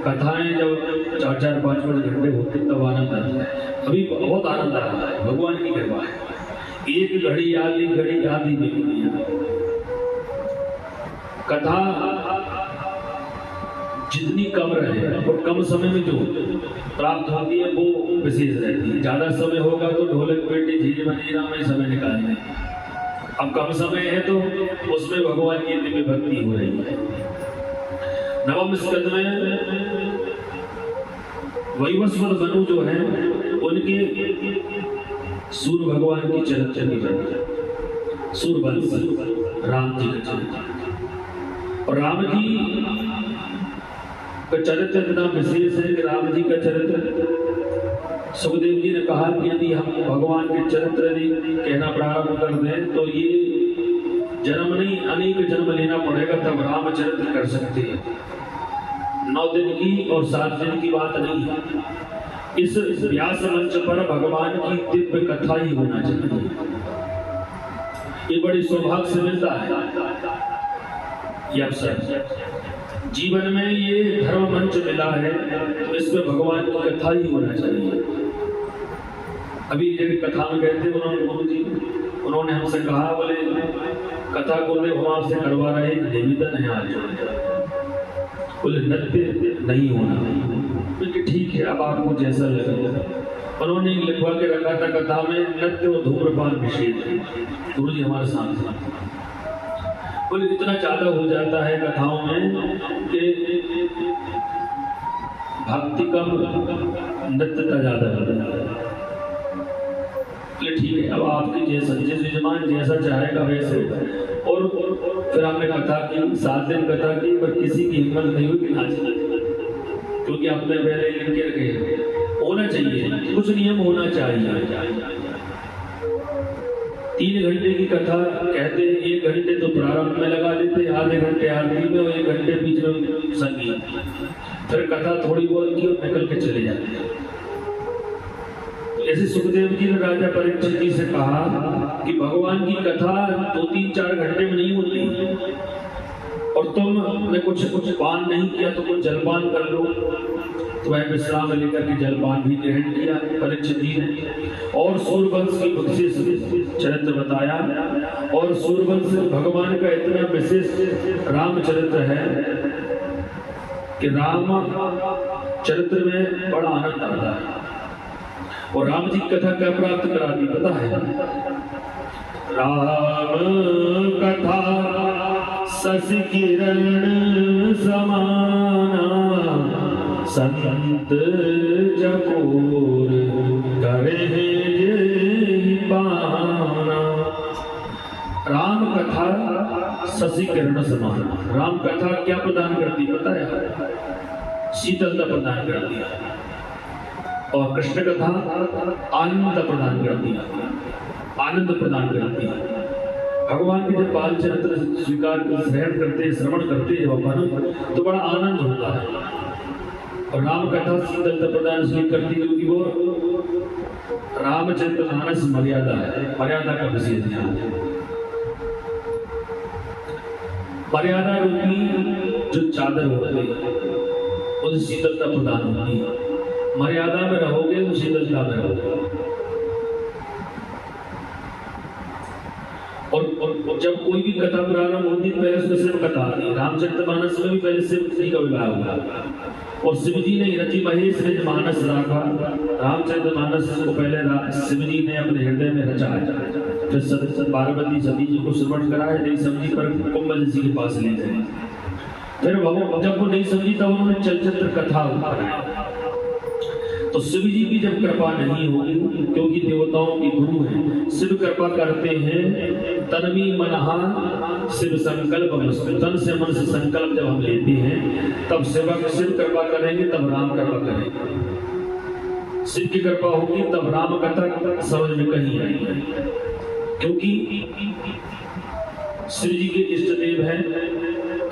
कथाएं जब 4-4-5 घंटे होते तब आनंद आता है। अभी बहुत आनंद आ रहा है, भगवान की कृपा है। एक घड़ी आधी घड़ी आधी बीती कथा जितनी कम रहे और कम समय में जो प्राप्त होती है वो विशेष रहती है। ज्यादा समय होगा तो ढोलक पेटी झीझी मंजीरा में समय निकालने, अब कम समय है तो उसमें भगवान की दिव्य भक्ति हो रही है। नवम स्कंद में वैवस्वत मनु जो है उनके सूर्य भगवान की चरित्र की वर्णन, सूर्यवंश राम जी का चरित्र। और राम जी का चरित्र इतना विशेष है कि राम जी का चरित्र सुखदेव जी ने कहा कि यदि हम भगवान के चरित्र कहना प्रारंभ कर दें तो ये जन्म नहीं अनेक जन्म लेना पड़ेगा तब राम चरित्र कर सकते हैं। 9 दिन की और 7 दिन की बात नहीं है। इस व्यास मंच पर भगवान की दिव्य कथा ही होना चाहिए। ये बड़ी सौभाग्य से मिलता है ये अवसर। जीवन में ये धर्म मंच मिला है तो इसमें भगवान की कथा ही होना चाहिए। अभी जब कथा में गए थे उन्होंने हमसे कहा, बोले कथा को हम आपसे करवा रहे हैं, निवेदन है आज, बोले नृत्य नहीं होना। क्योंकि ठीक है, अब आपको जैसा लगे। उन्होंने लिखवा के रखा था कथा में नृत्य और धूम्रपान निषेध है। गुरु जी हमारे साथ बोले इतना ज्यादा हो जाता है कथाओं में कि भक्ति कम नृत्यता ज्यादा होता है। ठीक है, अब आपकी जैसा यजमान जैसा चाहेगा वैसे। और फिर हमने कथा की 7 दिन कथा की पर किसी की हिम्मत नहीं हुई कि नाचना, क्योंकि आपने पहले लिख के रखे होना चाहिए, कुछ नियम होना चाहिए। 3 घंटे की कथा कहते हैं, 1 घंटे तो प्रारंभ में लगा देते, आधे घंटे आरती में और 1 घंटे बीच में संगीत, फिर कथा थोड़ी बहुत की और निकल के चले जाते हैं। ऐसे सुखदेव जी ने राजा परीक्षित जी से कहा कि भगवान की कथा 2-3-4 घंटे में नहीं होती और तुमने कुछ पान नहीं किया तो कुछ जलपान कर लो। तो वह विश्राम लेकर के जलपान भी ग्रहण किया परीक्षित जी ने और सूर्यवंश की विशेष चरित्र बताया। और सूर्यवंश भगवान का इतना विशेष रामचरित्र है कि राम चरित्र में बड़ा आनंद आता है। और राम जी कथा क्या प्राप्त कराती पता है? राम कथा शशि किरण समाना, संत जकोर करे जेहि पाना। राम कथा शशि किरण समाना। राम कथा क्या प्रदान करती पता है? शीतलता प्रदान करती है। और कृष्ण कथा आनंद प्रदान करती है, आनंद प्रदान करती है। भगवान के जब बाल चरित्र स्वीकार श्रवण करते हैं, श्रवण करते हैं अपन तो बड़ा आनंद होता है। और राम कथा शीतलता प्रदान इसलिए करती है क्योंकि वो रामचरित्र मानस मर्यादा है, मर्यादा का विशेष ध्यान है। मर्यादा रूपी जो चादर होती है उसे शीतलता प्रदान होती है। मर्यादा में रहोगे तो शीतलता में रहोगे। और जब कोई भी कथा प्रारंभ होती है पहले उसमें शिव कथा आती है। रामचरितमानस में भी पहले शिव जी का विवाह हुआ और शिव जी ने रचि महेश निज मानस राखा। रामचरितमानस को पहले शिव जी ने अपने हृदय में रचा है, फिर पार्वती सती जी को श्रवण कराया, नहीं समझी पर कुंभल जी के पास ले गए। फिर जब वो नहीं समझी तब उन्होंने चलचित्र कथा बनाया। तो शिव जी की जब कृपा नहीं होगी, क्योंकि देवताओं की गुरु हैं, शिव कृपा करते हैं तनमी मनहा शिव संकल्प मस्तु। तन से मन से संकल्प जब हम लेते हैं तब शिव कृपा करेंगे, तब राम कृपा करेंगे। शिव की कृपा होगी तब राम कथा समझ में कहीं आएगी, क्योंकि शिव जी के इष्ट देव हैं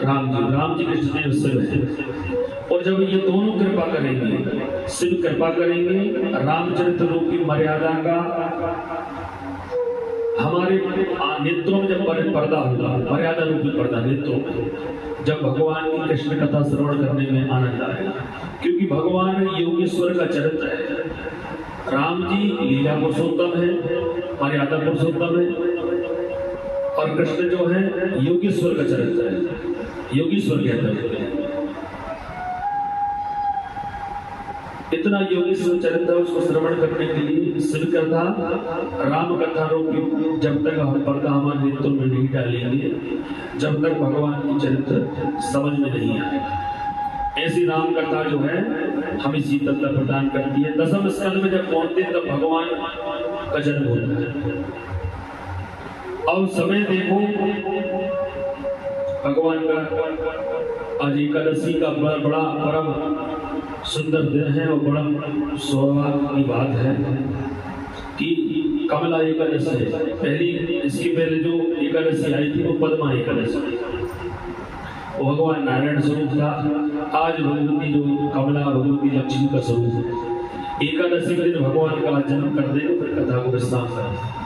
राम जी के इष्ट देव शिव हैं। और जब ये दोनों कृपा करेंगे, शिव कृपा करेंगे, रामचरित्र रूपी मर्यादा का हमारे नेत्रों में जब पर्दा होगा, मर्यादा रूपी पर्दा नेत्रों में, जब भगवान की कृष्ण कथा श्रवण करने में आनंद आएगा। क्योंकि भगवान योगेश्वर का चरित्र है। राम जी लीला पुरुषोत्तम है, मर्यादा पुरुषोत्तम है, और कृष्ण जो है योगेश्वर का चरित्र है, योगेश्वर कहते हैं। इतना योगेश्वर चरित्र उसको श्रवण करने के लिए शिव कथा राम कथा रूपी जब तक हम पर्दा हमारे नेत्रों में नहीं डालेंगे, जब तक भगवान की चरित्र समझ में नहीं आएगा। ऐसी राम कथा जो है हमें शीतलता प्रदान करती है। दसम स्कंद में जब पहुंचते तब भगवान का जन्म होता है। अब समय देखो भगवान का आज एकादशी का बड़ा परम सुंदर दिन है और बड़ा सौभाग्य की बात है कि कमला एकादशी है। पहली इसके पहले जो एकादशी आई थी वो पद्मा एकादशी, वो भगवान नारायण स्वरूप था। आज भगवती जो कमला भगवती लक्ष्मी का स्वरूप है। एकादशी के दिन भगवान का जन्म कर देंगे, फिर कथा को विश्राम करेंगे।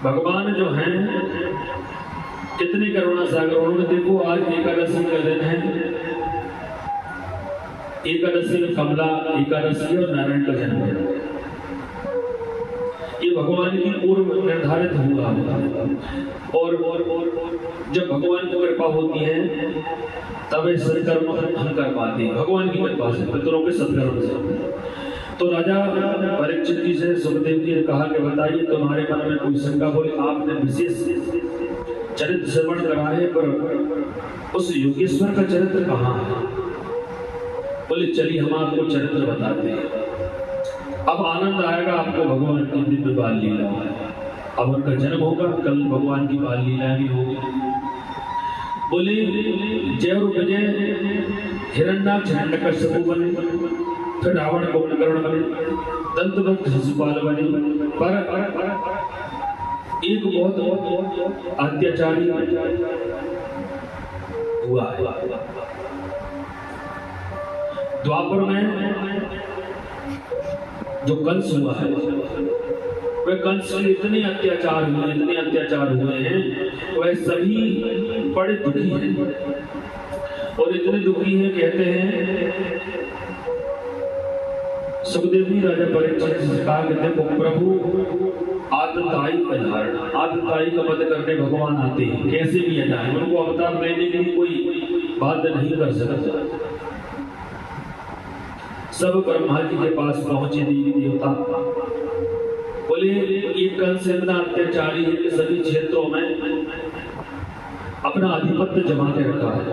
भगवान जो है कितनी करुणा सागर, उन्होंने देखो आज एकादशी का दिन है, एकादशी में कमला एकादशी और नारायण का जन्म है। ये भगवान की पूर्व निर्धारित हुआ और जब भगवान की कृपा होती है तब ये सत्कर्म हम कर पाते हैं, भगवान की कृपा से, पितरों के सत्कर्म से। तो राजा परीक्षित जी से सुखदेव जी ने कहा कि बताइए तुम्हारे मन में कोई शंका? बोले आपने विशेष चरित्र श्रवण करा है, पर उस योगेश्वर का चरित्र कहाँ है? बोले चलिए हम आपको चरित्र बताते हैं। अब आनंद आएगा आपको भगवान की दिव्य बाल लीला। अब उनका जन्म होगा, कल भगवान की बाल लीला भी होगी। बोले जय और विजय हिरण्याक्ष हिरण्यकश्यप बने, फिर रावण कुंभकर्ण बने, दंतवक्र शिशुपाल बने, पर एक बहुत अत्याचारी हुआ है। द्वापर में जो कंस हुआ है, वह कंस के इतने अत्याचार हुए हैं, वह सभी बड़े दुखी हैं और इतने दुखी हैं, कहते हैं सुखदेव जी राजा परीक्षित से कहा कि देखो प्रभु आतताई का धारण, आतताई का वध करने भगवान आते हैं, कैसे भी आ जाए, उनको अवतार लेने के लिए कोई बात नहीं कर सकता। सब ब्रह्मा जी के पास पहुंचे देवी देवता, बोले ये कंस इतना अत्याचारी है कि सभी क्षेत्रों में अपना आधिपत्य जमा के रखा है।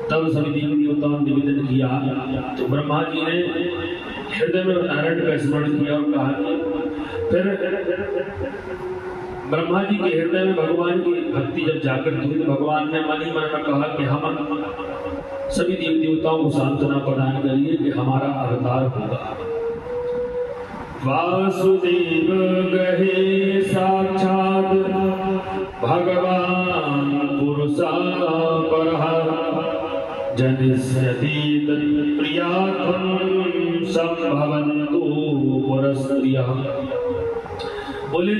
तब सभी देवी देवताओं ने निवेदन किया, तो ब्रह्मा जी ने हृदय में नारायण का स्मरण किया और कहा कि फिर ब्रह्मा जी के हृदय में भगवान की भक्ति जब जागृत हुई तो भगवान ने मन ही मन में कहा कि हम सभी देवी देवताओं को सांत्वना प्रदान करिए कि हमारा अवतार होगा। वासुदेव गहे साक्षात भगवान पुरुषा परः जनिष्यति तत्प्रियात्मं संभवन्तु पुरस्त्रियः। बोले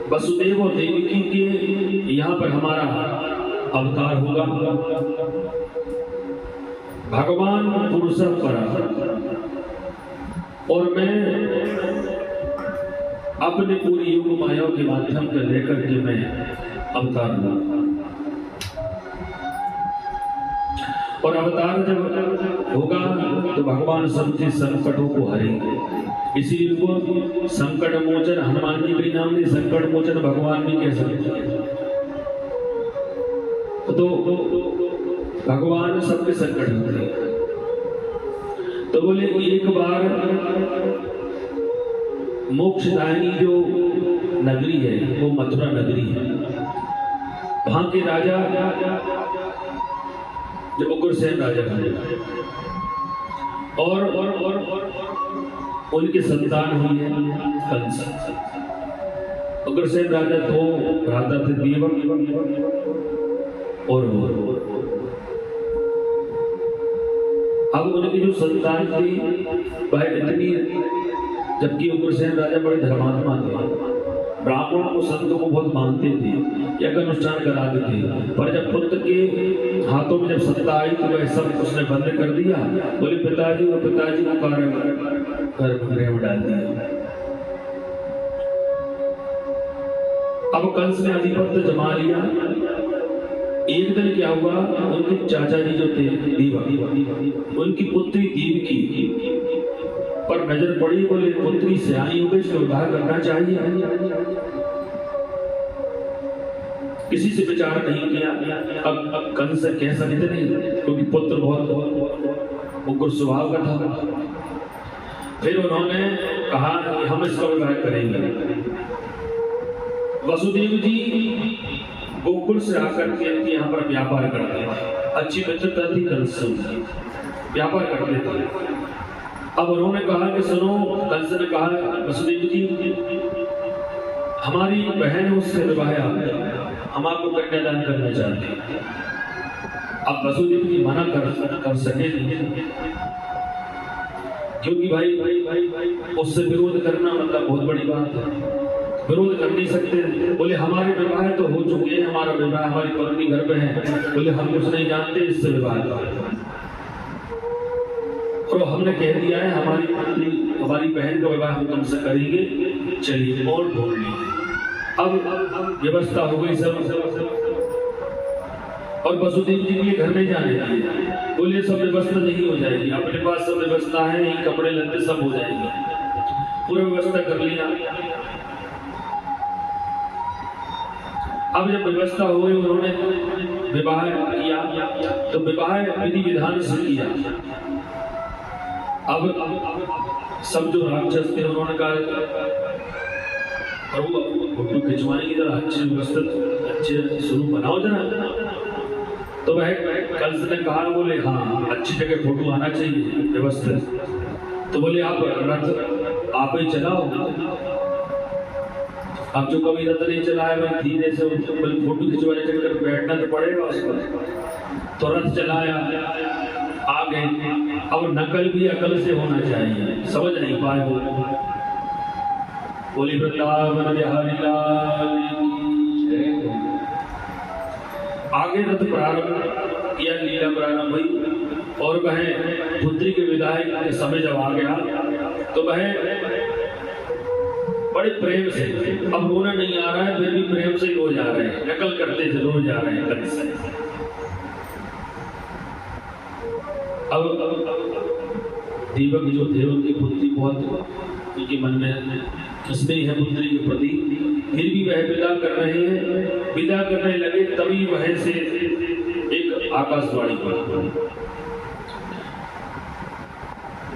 वसुदेव और देवकी के यहाँ पर हमारा अवतार होगा। भगवान पुरुषः परः, और मैं अपने पूरी योग माया के माध्यम से लेकर के मैं अवतार लूं। और अवतार जब होगा तो भगवान सबके संकटों को हरेंगे। इसीलिए वो संकट मोचन, हनुमान जी का नाम नहीं, संकट मोचन भगवान भी कह सकते हैं। तो भगवान सबके संकट होते हैं। तो बोले एक बार मोक्षदायिनी जो नगरी है वो मथुरा नगरी है। वहां के राजा जब उग्रसेन राजा बने और उनकी संतान हुई है कंस। उग्रसेन राजा दो भ्राता थे, देवक और अब उनकी जो संतान थी वह इतनी, जबकि उग्रसेन राजा बड़े धर्मात्मा थे, ब्राह्मणों को संतों को बहुत मानते थे, यज्ञ अनुष्ठान कराते थे, पर जब पुत्र के हाथों में जब सत्ता आई तो वह सब उसने बंद कर दिया। बोले पिताजी को गृह में डाल दिया। अब कंस ने अधिपत्य जमा लिया। एक दिन क्या हुआ, उनके चाचा जी जो थे देवक, उनकी पुत्री देवकी पर नजर पड़ी। बोले पुत्री सियानी हो गई, इसका विवाह करना चाहिए। किसी से विचार नहीं किया। अब कंस कह सकते नहीं, क्योंकि पुत्र बहुत उग्र स्वभाव का था। फिर उन्होंने कहा कि हम इसका विवाह करेंगे। वसुदेव जी गोकुल से आकर के यहाँ पर व्यापार करते थे, अच्छी मित्रता थी कंस से, व्यापार करते थे। अब उन्होंने कहा कि सुनो, कंस ने कहा वसुदेव जी हमारी बहन है, उससे विवाह हम आपको कन्यादान करना चाहते हैं। अब वसुदेव जी मना कर सके नहीं, क्योंकि भाई उससे विरोध करना मतलब बहुत बड़ी बात है, विरोध कर नहीं सकते। बोले हमारे विवाह तो हो चुके हैं, हमारा विवाह, हमारी पत्नी घर पे है। बोले हम कुछ नहीं जानते, इससे विवाह और हमने कह दिया है हमारी पत्नी, हमारी बहन का विवाह हम तुमसे करेंगे, चलिए और ढूंढ लीजिए। अब व्यवस्था हो गई सब, और वसुदेव जी के घर में जाने दिए। बोले सब व्यवस्था नहीं हो जाएगी, अपने पास सब व्यवस्था है, ये कपड़े लत्ते सब हो जाएंगे, पूरा व्यवस्था कर लिया। अब जब व्यवस्था हो गई, उन्होंने विवाह किया, तो विवाह विधि विधान से किया। अब सब जो राक्षस थे उन्होंने कहा प्रभु फोटो खिंचवाने की जरा अच्छे व्यवस्थित अच्छे स्वरूप बनाओ जरा। तो वह कंस ने कहा, बोले हाँ अच्छी जगह फोटो आना चाहिए व्यवस्थित। तो बोले आप रथ आप ही चलाओ। अब जो कभी रथ नहीं चलाया मैं धीरे से फोटो खिंचवाने चक्कर बैठना तो पड़ेगा उसको, तो रथ चलाया आ गए। अब नकल भी अकल से होना चाहिए, समझ नहीं पाए वो। बोली वृंदावन बिहारी लाल की। आगे रथ प्रारंभ किया, लीला प्रारंभ हुई, और वह पुत्री के विदाई के समय जब आ गया तो वह बड़े प्रेम से, अब रोना नहीं आ रहा है फिर भी प्रेम से रो जा रहे हैं, नकल करते थे रो जा रहे हैं। अब दीपक जो थे उनकी पुत्री बहुत उनके मन में खसते है पुत्री के प्रति, फिर भी वह विदा कर रहे हैं। विदा करने लगे तभी वह से एक आकाशवाणी हुई,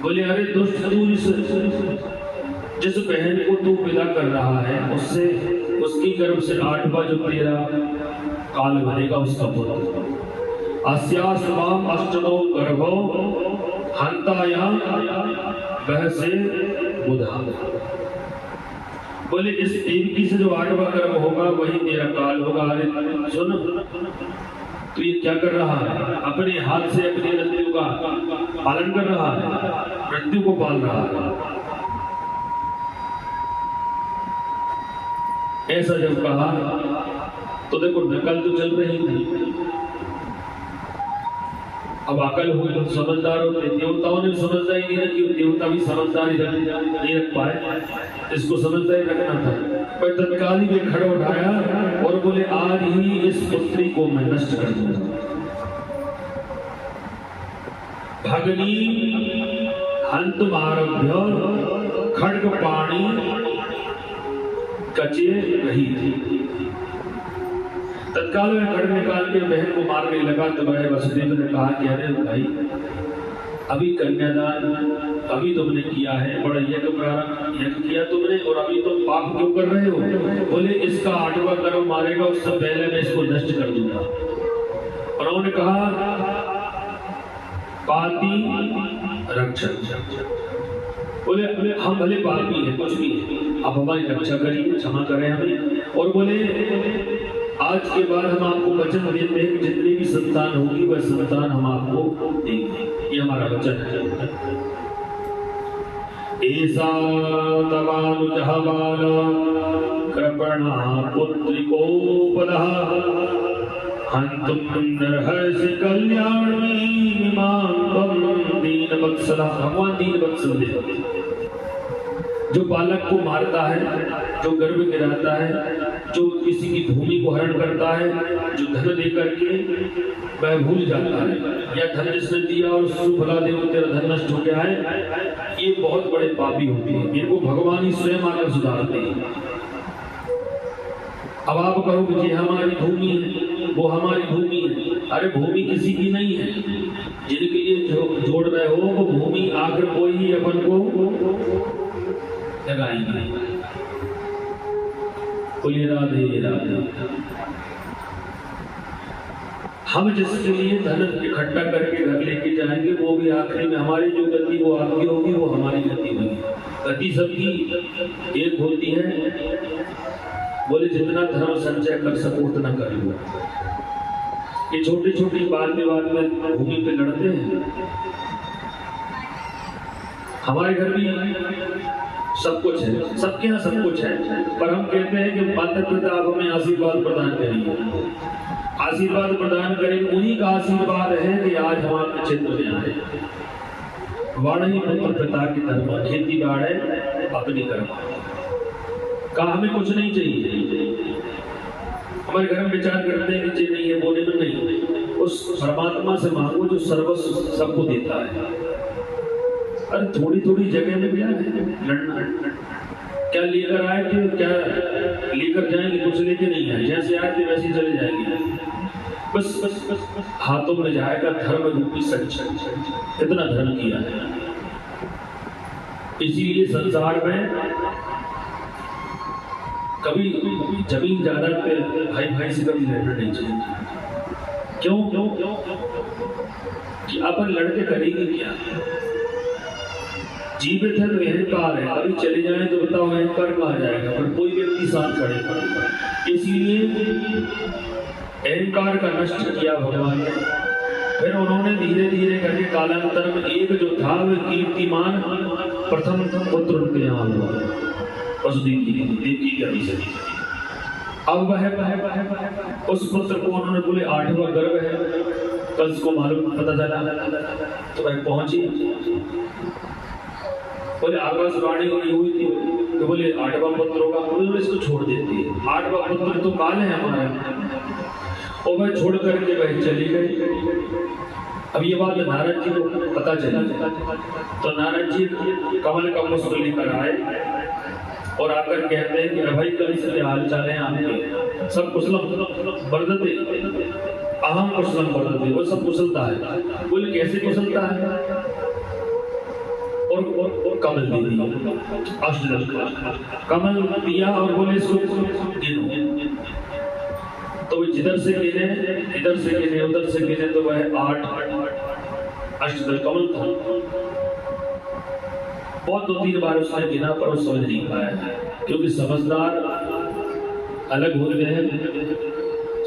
बोले अरे दुष्ट, तू जिस बहन को तू विदा कर रहा है उससे, उसकी गर्भ से 8वां जो तेरा काल बनेगा उसका पुत्र। अस्यास्वाम अष्टमो गर्भो हंतायाम वह से बुधा। बोले इस देवकी से जो 8वां गर्भ होगा वही तेरा काल होगा। अरे सुन, तू ये क्या कर रहा है? अपने हाथ से अपनी मृत्यु का पालन कर रहा है, मृत्यु को पाल रहा है। ऐसा जब कहा तो देखो नकल तो चल रही थी। अब अकल हुई तो समझदार होते, देवताओं ने समझदार ही नहीं रखी, देवता भी समझदारी नहीं रख पाए, इसको समझदारी रखना था। पर तत्काल ही वे खड़ा उठाया और बोले आज ही इस पुत्री को मैं नष्ट कर दूंगा। भगनी हंतुमारभ्य खड्ग पाणी कचे रही थी। तत्काल में खड्ग निकाल के बहन को मारने लगा तो वह वसुदेव ने कहा कि अरे भाई अभी कन्यादान अभी तुमने किया है, बड़ा यज्ञ किया तुमने और अभी तुम पाप क्यों कर रहे हो? बोले इसका 8वां कर्म मारेगा उससे पहले मैं इसको नष्ट कर दूंगा। और उन्होंने कहा पापी रक्षक, बोले हम भले पापी हैं कुछ भी है, आप हमारी रक्षा करिए, क्षमा करें हमें। और बोले आज के बाद हम आपको वचन देते हैं कि जितनी भी संतान होगी वह संतान हम आपको देंगे, ये हमारा वचन है। ऐसा तवानुजः बाला कृपणा पुत्रिकोपदः हन्तुं नरहर्षि कल्याणी इमां दीनवत्सलः। भगवान दीनवत्सल देव जो बालक को मारता है, जो गर्भ गिराता है, जो किसी की भूमि को हरण करता है, जो धन देकर के वह भूल जाता है, या धन जिसने दिया और सुफला देव तेरा धन नष्ट हो गया है, ये बहुत बड़े पापी होते हैं, इनको भगवान ही स्वयं आकर सुधारते हैं। अब आप कहो कि ये हमारी भूमि है, वो हमारी भूमि है, अरे भूमि किसी की नहीं है, जिनके लिए जोड़ रहे हो वो भूमि आकर कोई ही अपन को लगाएंगे। बोलिए राधे राधे। हम जिसके लिए धन इकट्ठा करके घर लेके जाएंगे वो भी आखिरी में हमारी जो गति वो आपकी होगी, वो हमारी गति होगी। गति सबकी एक होती है। बोले जितना धर्म संचय कर सको उतना कर लो। ये छोटी छोटी बात में भूमि पे लड़ते हैं। हमारे घर भी सब कुछ है, सबके यहाँ सब कुछ है, पर हम कहते हैं कि माता पिता आप हमें आशीर्वाद प्रदान करेंगे, आशीर्वाद प्रदान करेंगे। उन्हीं का आशीर्वाद है कि आज हम आपके क्षेत्र में आए। वाणी पुत्र पिता की धर्म, खेती बाड़ है अपनी कर्म। कहा हमें कुछ नहीं चाहिए। हमारे घर में विचार करते हैं कि नहीं है, बोले में नहीं, उस परमात्मा से मांगो जो सर्वस्व सबको देता है। अरे थोड़ी थोड़ी जगह में क्या है लड़ना? क्या लेकर आए थे, क्या लेकर जाएंगे? कुछ लेके नहीं आए, जैसे आए थे वैसे चले जाएंगे। बस बस बस हाथों में जाएगा धर्म रूपी सच। इतना धर्म किया है। इसीलिए संसार में कभी जमीन ज्यादा पे भाई भाई से कभी लड़ना नहीं चाहिए। क्यों? कि अपन लड़के करेंगे क्या? जीवित है तो अहंकार है, अभी चले जाए तो बताओ अहंकार कहाँ जाएगा? पर कोई व्यक्ति साथ खड़े। इसलिए अहंकार का नष्ट किया भगवान ने। फिर उन्होंने धीरे धीरे करके कालांतर में एक जो था वह कीर्तिमान प्रथम पुत्र उनके यहाँ हुआ, देवकी के अभिषेक। अब वह उस पुत्र को उन्होंने बोले 8वां गर्भ है, कंस को मालूम पता चला तो वह पहुंची। बोले आकाशवाणी हुई थी तो बोले 8वां पुत्र होगा, बोले इसको छोड़ देती है। 8वां पुत्र तो काल है हमारा, और वह छोड़ करके वह चली गई। अब ये बात नारद जी को पता चली तो नारद जी कमल का पुष्प लेकर आए और आकर कहते हैं कि भाई कल से हाल चाल है आपके? सब कुशलम वर्धते, अहम कुशलम वर्धते, वो सब कुशलता है। बोले कैसे कुशलता है? और कमल दे दिया, अष्टदल कमल दिया और बोले इसको गिनो। तो जिधर से गिने, इधर से गिने, उधर से गिने तो वह 8 अष्टदल कमल था। बहुत 2-3 बार उसने गिना पर वो समझ नहीं पाया, क्योंकि समझदार अलग होते हैं,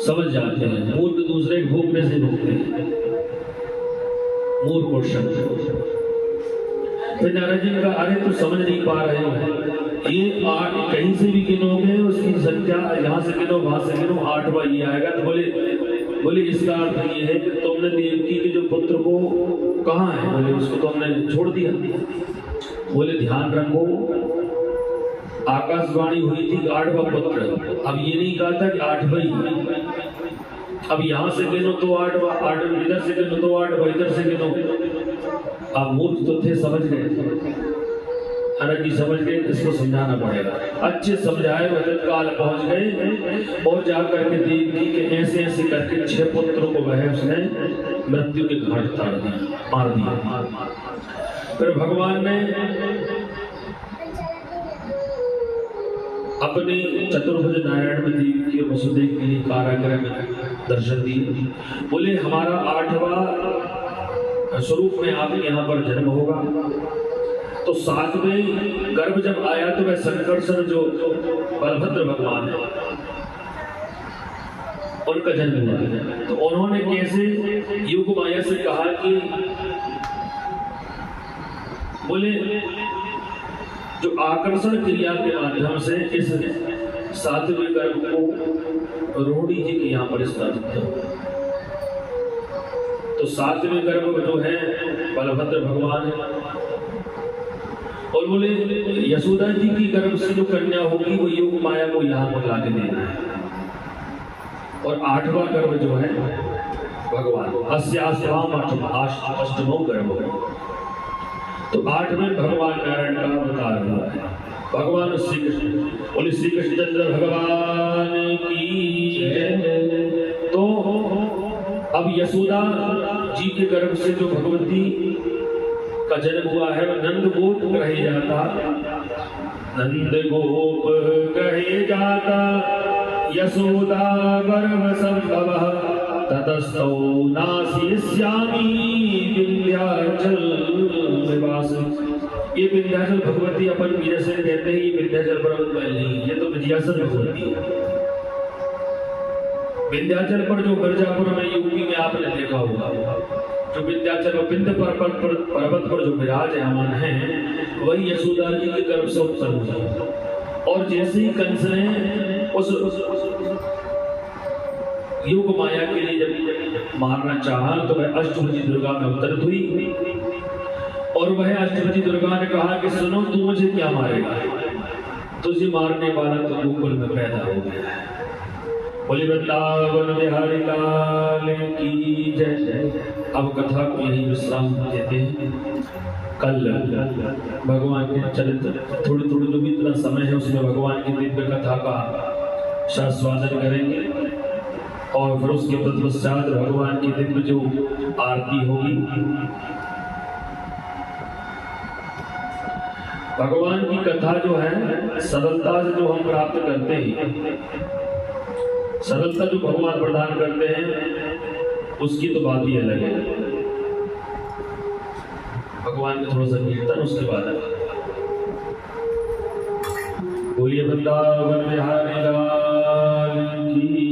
समझ जाते हैं। मूर्ख दूसरे भोगने से भोगते हैं, मूर्ख और शब्द। फिर नारद जी ने कहा अरे तू समझ नहीं पा रहे हो, ये 8 कहीं से भी गिनोगे उसकी संख्या, यहाँ से गिनो वहां से गिनो 8वां ये आएगा। तो बोले इसका अर्थ ये है कि तुमने देवकी के जो पुत्र को कहाँ है? बोले उसको तो हमने छोड़ दिया। बोले ध्यान रखो, आकाशवाणी हुई थी 8वां पुत्र, अब ये नहीं कहा था कि 8वां ही। अब यहाँ से गिनो तो 8वां, 8 इधर से गिनो तो 8वां, इधर से गिनो। अब मूर्ख तो थे, समझ गए, अरब जी समझ गए, इसको समझाना पड़ेगा। अच्छे समझाए, वह काल पहुंच गए और जाकर के देवी के ऐसे ऐसे करके 6 पुत्रों को वह उसने मृत्यु के घाट उतार दिया, मार दिया। फिर भगवान ने अपने चतुर्भुज नारायण में देवी की वसुदेव के लिए कारागृह में दर्शन दिए। बोले हमारा 8वां स्वरूप में आपके यहाँ पर जन्म होगा। तो 7वें गर्भ जब आया तो वह संकर्षण जो बलभद्र भगवान है उनका जन्म हुआ। तो उन्होंने कैसे योग माया से कहा कि बोले जो आकर्षण क्रिया के माध्यम से इस 7वें गर्भ को रोहिणी जी के यहाँ पर स्थापित किया। तो 7वें गर्भ जो है बलभद्र भगवान है। और बोले यशोदा जी की गर्भ से जो कन्या होगी वो योग माया को यहाँ पर लाके देना है। और 8वां गर्भ जो है भगवान अष्टमो गर्भ है। तो 8वें भगवान नारायण का अवतार हुआ है। भगवान श्री कृष्ण, बोले श्री कृष्णचंद्र भगवान की जय। तो अब यशोदा जी के गर्भ से जो भगवती का जन्म हुआ है वह नंद गोप कहे जाता, नंद गोप कहे जाता, यशोदा गर्भ संभव ततस्तौ नासिष्यामि विंध्याचल निवास। ये विंध्याचल भगवती अपन विजयसन कहते हैं, ये विंध्याचल पर्वत पर नहीं, ये तो विजयासन भगवती है। विंध्याचल पर जो मिर्जापुर में यूपी में आपने देखा होगा, जो विंध्याचल विंध्य पर्वत पर जो विराजमान है वही यशोदा जी के गर्भ से उत्पन्न हुआ। और जैसे ही कंस ने उस योग माया के लिए जब मारना चाहा तो वह अष्टभुजी दुर्गा में अवतरित हुई। और वह अष्टभुजी दुर्गा ने कहा कि सुनो, तू मुझे क्या मारेगा, तुझे मारने वाला तो गोकुल में पैदा हो गया है। बोले वृंदावन बिहारी लाल की जय। अब कथा को यही विश्राम देते हैं। कल भगवान के चरित्र थोड़ी थोड़ी जो भी इतना समय है उसमें भगवान की दिव्य कथा का स्वादन करेंगे और फिर उसके तत्पश्चात भगवान की दिव्य जो आरती होगी। भगवान की कथा जो है सरलता से जो हम प्राप्त करते हैं, सरलता जो भगवान प्रदान करते हैं उसकी तो बात ही अलग है। भगवान का थोड़ा सा कीर्तन उसके बाद है। बोलिए वृंदावन बिहारी लाल की